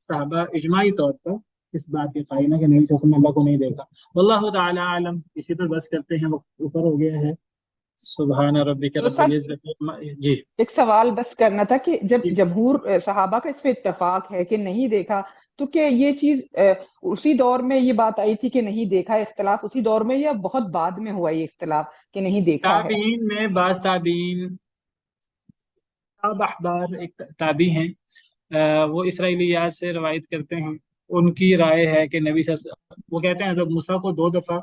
صحابہ اجماعی طور پر اس بات کے قائل ہے کہ نبی صلی اللہ علیہ وسلم نے اللہ کو نہیں دیکھا۔ واللہ تعالی عالم۔ اسی پر بس کرتے ہیں، وقت اوپر ہو گیا ہے۔ سبحان ربک رب العزت جی ایک سوال بس کرنا تھا کہ جب جمہور صحابہ کا اس پہ اتفاق ہے کہ نہیں دیکھا، تو کیا یہ چیز اسی دور میں یہ بات آئی تھی کہ نہیں دیکھا، اختلاف اسی دور میں، یا بہت بعد میں ہوا یہ اختلاف کہ نہیں دیکھا ہے؟ تابعین میں بعض تابعین احبار ایک تابعی ہیں، وہ اسرائیلیات سے روایت کرتے ہیں، ان کی رائے ہے کہ نبی صلی اللہ علیہ وسلم وہ کہتے ہیں جب موسیٰ کو 2 دفعہ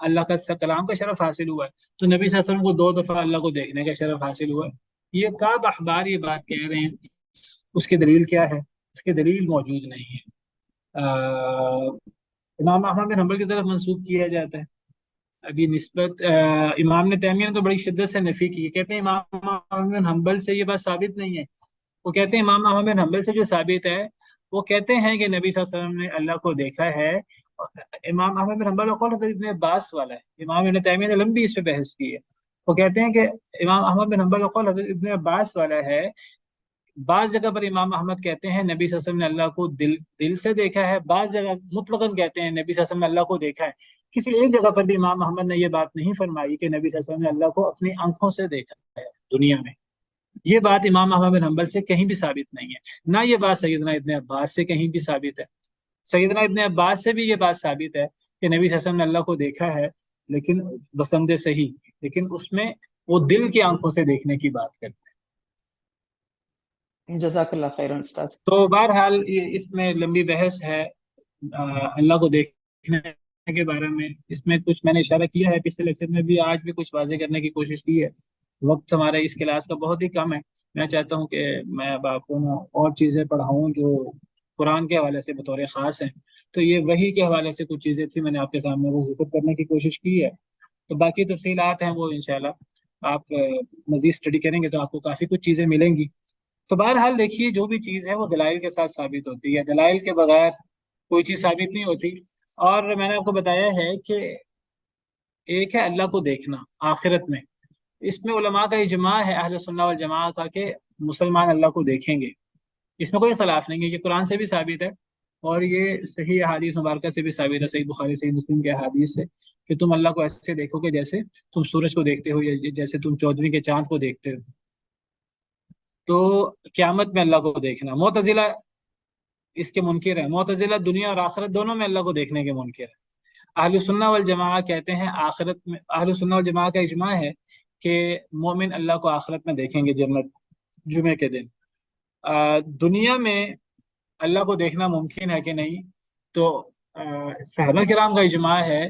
اللہ کا کلام کا شرف حاصل ہوا ہے تو نبی صلی اللہ علیہ وسلم کو 2 دفعہ اللہ کو دیکھنے کا شرف حاصل ہوا ہے۔ یہ کعب احبار یہ بات کہہ رہے ہیں، اس کی دلیل کیا ہے؟ اس کی دلیل موجود نہیں ہے۔ امام احمد بن حنبل کی طرف منسوب کیا جاتا ہے۔ ابھی نسبت امام نے تیمیہ نے تو بڑی شدت سے نفی کی، کہتے ہیں امام احمد بن حنبل سے یہ بات ثابت نہیں ہے۔ وہ کہتے ہیں امام احمد بن حنبل سے جو ثابت ہے وہ کہتے ہیں کہ نبی صلی اللہ علیہ وسلم نے اللہ کو دیکھا ہے۔ امام احمد بن حنبل قول حضرت ابن عباس والا ہے، امام ابن تیمیہ نے لمبی اس پہ بحث کی ہے۔ وہ کہتے ہیں کہ امام احمد بن حنبل قول حضرت ابن عباس والا ہے۔ بعض جگہ پر امام احمد کہتے ہیں نبی صلی اللہ علیہ وسلم نے اللہ کو دل سے دیکھا ہے، بعض جگہ مطلقاً کہتے ہیں نبی صلی اللہ علیہ وسلم نے اللہ کو دیکھا ہے۔ کسی ایک جگہ پر بھی امام احمد نے یہ بات نہیں فرمائی کہ نبی صلی اللہ علیہ وسلم نے اللہ کو اپنی آنکھوں سے دیکھا ہے دنیا میں۔ یہ بات امام احمد بن حنبل سے کہیں بھی ثابت نہیں ہے، نہ یہ بات سیدنا ابن عباس سے کہیں بھی ثابت ہے۔ سیدنا ابن عباس سے بھی یہ بات ثابت ہے کہ نبی صلی اللہ علیہ وسلم نے اللہ کو دیکھا ہے، لیکن بسند صحیح، لیکن اس میں وہ دل کی آنکھوں سے دیکھنے کی بات کرتے ہیں۔ جزاک اللہ خیرن استاذ. تو بہرحال اس میں لمبی بحث ہے اللہ کو دیکھنے کے بارے میں. اس میں کچھ میں نے اشارہ کیا ہے پچھلے لیکچر میں بھی، آج بھی کچھ واضح کرنے کی کوشش کی ہے. وقت ہمارا اس کلاس کا بہت ہی کم ہے. میں چاہتا ہوں کہ میں اب آپ کو اور چیزیں پڑھاؤں جو قرآن کے حوالے سے بطور خاص ہیں. تو یہ وحی کے حوالے سے کچھ چیزیں تھیں، میں نے آپ کے سامنے وہ ذکر کرنے کی کوشش کی ہے. تو باقی تفصیلات ہیں وہ انشاءاللہ آپ مزید اسٹڈی کریں گے تو آپ کو کافی کچھ چیزیں ملیں گی. تو بہرحال دیکھیے جو بھی چیز ہے وہ دلائل کے ساتھ ثابت ہوتی ہے، دلائل کے بغیر کوئی چیز ثابت نہیں ہوتی. اور میں نے آپ کو بتایا ہے کہ ایک ہے اللہ کو دیکھنا آخرت میں. اس میں علماء کا اجماع ہے اہل سنہ والجماع کا کہ مسلمان اللہ کو دیکھیں گے. اس میں کوئی خلاف نہیں ہے، یہ قرآن سے بھی ثابت ہے اور یہ صحیح احادیث مبارکہ سے بھی ثابت ہے، صحیح بخاری صحیح مسلم کے احادیث سے، کہ تم اللہ کو ایسے دیکھو گے جیسے تم سورج کو دیکھتے ہو یا جیسے تم 14ویں کے چاند کو دیکھتے ہو. تو قیامت میں اللہ کو دیکھنا. معتزلہ اس کے منکر ہے، معتزلہ دنیا اور آخرت دونوں میں اللہ کو دیکھنے کے منکر ہے. اہل سنہ والجماع کہتے ہیں آخرت میں، اہل سنہ والجماع کا اجماع ہے کہ مومن اللہ کو آخرت میں دیکھیں گے جنت جمعے کے دن. دنیا میں اللہ کو دیکھنا ممکن ہے کہ نہیں؟ تو صحابہ کرام کا اجماع ہے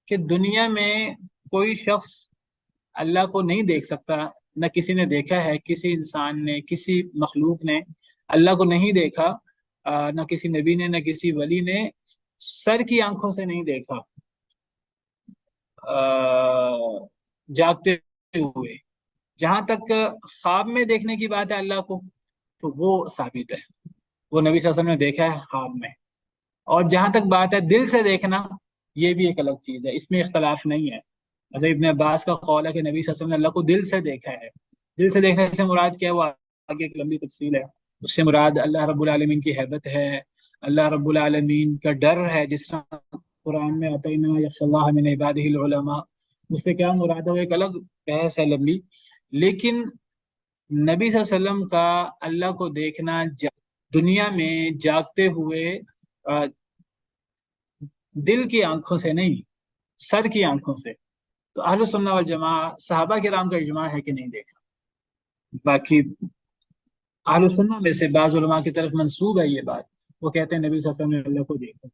کہ دنیا میں کوئی شخص اللہ کو نہیں دیکھ سکتا، نہ کسی نے دیکھا ہے، کسی انسان نے، کسی مخلوق نے اللہ کو نہیں دیکھا، نہ کسی نبی نے، نہ کسی ولی نے سر کی آنکھوں سے نہیں دیکھا جاگتے ہوئے. جہاں تک خواب میں دیکھنے کی بات ہے اللہ کو تو وہ ثابت ہے، وہ نبی صلی اللہ علیہ وسلم نے دیکھا ہے خواب میں. اور جہاں تک بات ہے دل سے دیکھنا، یہ بھی ایک الگ چیز ہے، اس میں اختلاف نہیں ہے. حضرت ابن عباس کا قول ہے کہ نبی صلی اللہ علیہ وسلم نے اللہ کو دل سے دیکھا ہے. دل سے دیکھنے سے مراد کیا ہے وہ آگے ایک لمبی تفصیل ہے. اس سے مراد اللہ رب العالمین کی حیبت ہے، اللہ رب العالمین کا ڈر ہے، جس طرح قرآن میں آتا ہے انما یخشی اللہ من عبادہ العلماء. اس سے کیا مراد ہے وہ ایک الگ بحث ہے لمبی. لیکن نبی صلی اللہ علیہ وسلم کا اللہ کو دیکھنا دنیا میں جاگتے ہوئے دل کی آنکھوں سے نہیں، سر کی آنکھوں سے. تو اہل سنہ والجماع صحابہ کرام کا اجماع ہے کہ نہیں دیکھا. باقی اہل سنہ میں سے بعض علماء کی طرف منسوب ہے یہ بات، وہ کہتے ہیں نبی صلی اللہ علیہ وسلم نے اللہ کو دیکھا.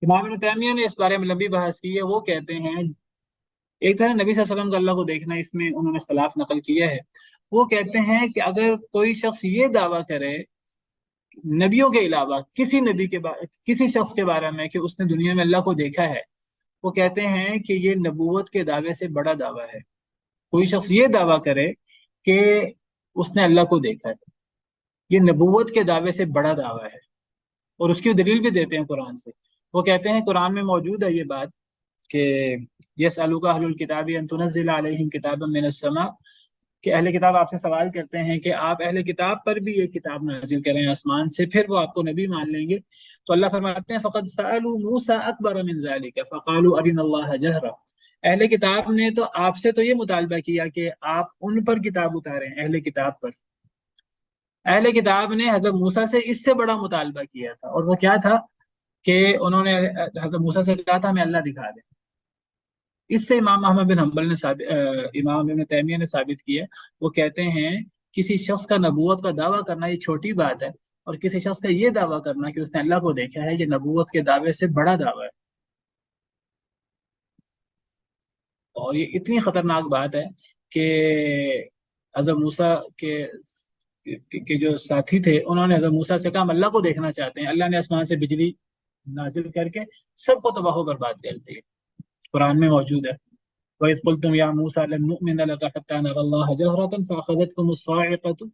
امام ابن تیمیہ نے اس بارے میں لمبی بحث کی ہے. وہ کہتے ہیں ایک طرح نبی صلی اللہ علیہ وسلم کا اللہ کو دیکھنا، اس میں انہوں نے اختلاف نقل کیا ہے. وہ کہتے ہیں کہ اگر کوئی شخص یہ دعویٰ کرے نبیوں کے علاوہ کسی نبی کے کسی شخص کے بارے میں کہ اس نے دنیا میں اللہ کو دیکھا ہے، وہ کہتے ہیں کہ یہ نبوت کے دعوے سے بڑا دعویٰ ہے. کوئی شخص یہ دعویٰ کرے کہ اس نے اللہ کو دیکھا ہے، یہ نبوت کے دعوے سے بڑا دعویٰ ہے. اور اس کی دلیل بھی دیتے ہیں قرآن سے. وہ کہتے ہیں قرآن میں موجود ہے یہ بات کہ یسألوک اہل الکتاب ان تنزل علیہم کتابا من السماء، کہ اہل کتاب آپ سے سوال کرتے ہیں کہ آپ اہل کتاب پر بھی یہ کتاب نازل کریں آسمان سے، پھر وہ آپ کو نبی مان لیں گے. تو اللہ فرماتے ہیں فقد سألوا موسیٰ اکبر من ذلک فقالوا ارنا اللہ جہرا. اہل کتاب نے تو آپ سے تو یہ مطالبہ کیا کہ آپ ان پر کتاب اتاریں، اہل کتاب پر. اہل کتاب نے حضرت موسیٰ سے اس سے بڑا مطالبہ کیا تھا، اور وہ کیا تھا کہ انہوں نے حضرت موسیٰ سے کہا تھا ہمیں اللہ دکھا دے. اس سے امام احمد بن حنبل نے امام ابن تیمیہ نے ثابت کیا. وہ کہتے ہیں کسی شخص کا نبوت کا دعویٰ کرنا یہ چھوٹی بات ہے، اور کسی شخص کا یہ دعویٰ کرنا کہ اس نے اللہ کو دیکھا ہے یہ نبوت کے دعوے سے بڑا دعویٰ ہے. اور یہ اتنی خطرناک بات ہے کہ حضرت موسیٰ کے جو ساتھی تھے انہوں نے حضرت موسیٰ سے کہا ہم اللہ کو دیکھنا چاہتے ہیں. اللہ نے آسمان سے بجلی نازل کر کے سب کو تباہ و برباد کر دیا. قرآن میں موجود ہے وَإِذْ قُلْتُمْ يَا مُوسَىٰ لَن نُؤْمِنَ لَكَ حَتَّىٰ نَرَى اللَّهَ جَهْرَةً فَأَخَذَتْكُمُ الصَّاعِقَةُ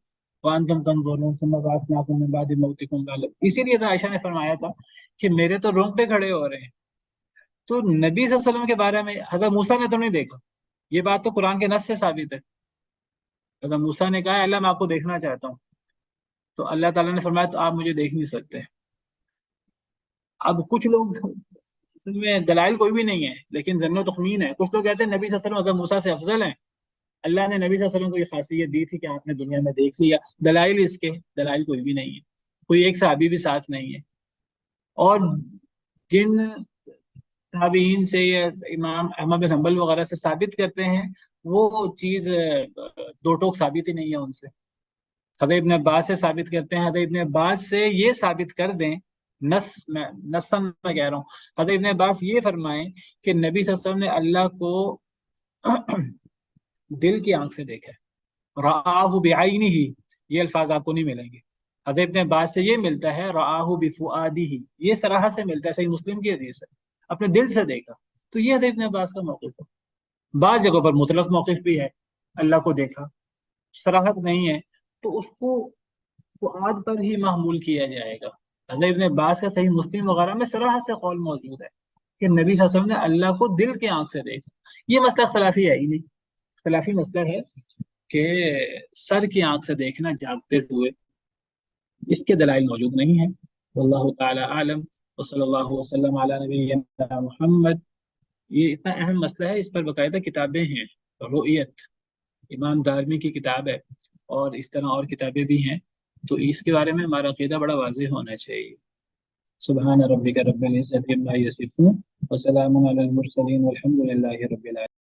وَأَنْتُمْ تَنظُرُونَ ثُمَّ بَعَثْنَاكُم مِّن بَعْدِ مَوْتِكُمْ لَعَلَّكُمْ. اسی لیے تو عائشہ نے فرمایا تھا کہ میرے تو رونگٹے کھڑے ہو رہے ہیں. تو نبی صلی اللہ علیہ وسلم کے بارے میں حضرت موسیٰ نے تو نہیں دیکھا، یہ بات تو قرآن کے نص سے ثابت ہے. حضرت موسیٰ نے کہا اللہ میں آپ کو دیکھنا چاہتا ہوں، تو اللہ تعالیٰ نے فرمایا تو آپ مجھے دیکھ نہیں سکتے. اب کچھ لوگ اس میں دلائل کوئی بھی نہیں ہے لیکن ظن و تخمین ہے. کچھ لوگ کہتے ہیں نبی صلی اللہ علیہ وسلم حضرت موسیٰ سے افضل ہیں، اللہ نے نبی صلی اللہ علیہ وسلم کو یہ خاصیت دی تھی کہ آپ نے دنیا میں دیکھ لیا. دلائل اس کے دلائل کوئی بھی نہیں ہے، کوئی ایک صحابی بھی ساتھ نہیں ہے. اور جن تابعین سے یا امام احمد بن حنبل وغیرہ سے ثابت کرتے ہیں وہ چیز دو ٹوک ثابت ہی نہیں ہے ان سے. حضرت ابن عباس سے ثابت کرتے ہیں، حضرت ابن عباس سے یہ ثابت کر دیں، نصاً میں کہہ رہا ہوں، حضرت ابن عباس یہ فرمائیں کہ نبی صلی اللہ علیہ وسلم نے اللہ کو دل کی آنکھ سے دیکھا ہے، رآہ بعینہ، یہ الفاظ آپ کو نہیں ملیں گے۔ حضرت ابن عباس سے یہ ملتا ہے رآہ بفؤادہ، یہ صراحت سے ملتا ہے، صحیح مسلم کی حدیث ہے، اپنے دل سے دیکھا۔ تو یہ حضرت ابن عباس کا موقف ہے۔ بعض جگہوں پر مطلق موقف بھی ہے، اللہ کو دیکھا، صراحت نہیں ہے تو اس کو فؤاد پر ہی محمول کیا جائے گا۔ حضرت ابن عباس کا صحیح مسلم وغیرہ میں صراحت سے قول موجود ہے کہ نبی صلی اللہ علیہ وسلم نے اللہ کو دل کے آنکھ سے دیکھا۔ یہ مسئلہ اختلافی ہے ہی نہیں، اختلافی مسئلہ ہے کہ سر کی آنکھ سے دیکھنا جاگتے ہوئے، اس کے دلائل موجود نہیں ہیں۔ واللہ تعالی عالم، وصلی اللہ وسلم علی نبینا محمد۔ یہ اتنا اہم مسئلہ ہے، اس پر باقاعدہ کتابیں ہیں، رؤیت امام دارمی کی کتاب ہے، اور اس طرح اور کتابیں بھی ہیں، تو اس کے بارے میں ہمارا عقیدہ بڑا واضح ہونا چاہیے۔ سبحان ربک رب العزت عما یصفون وسلام علی المرسلین والحمد للہ رب العالمین۔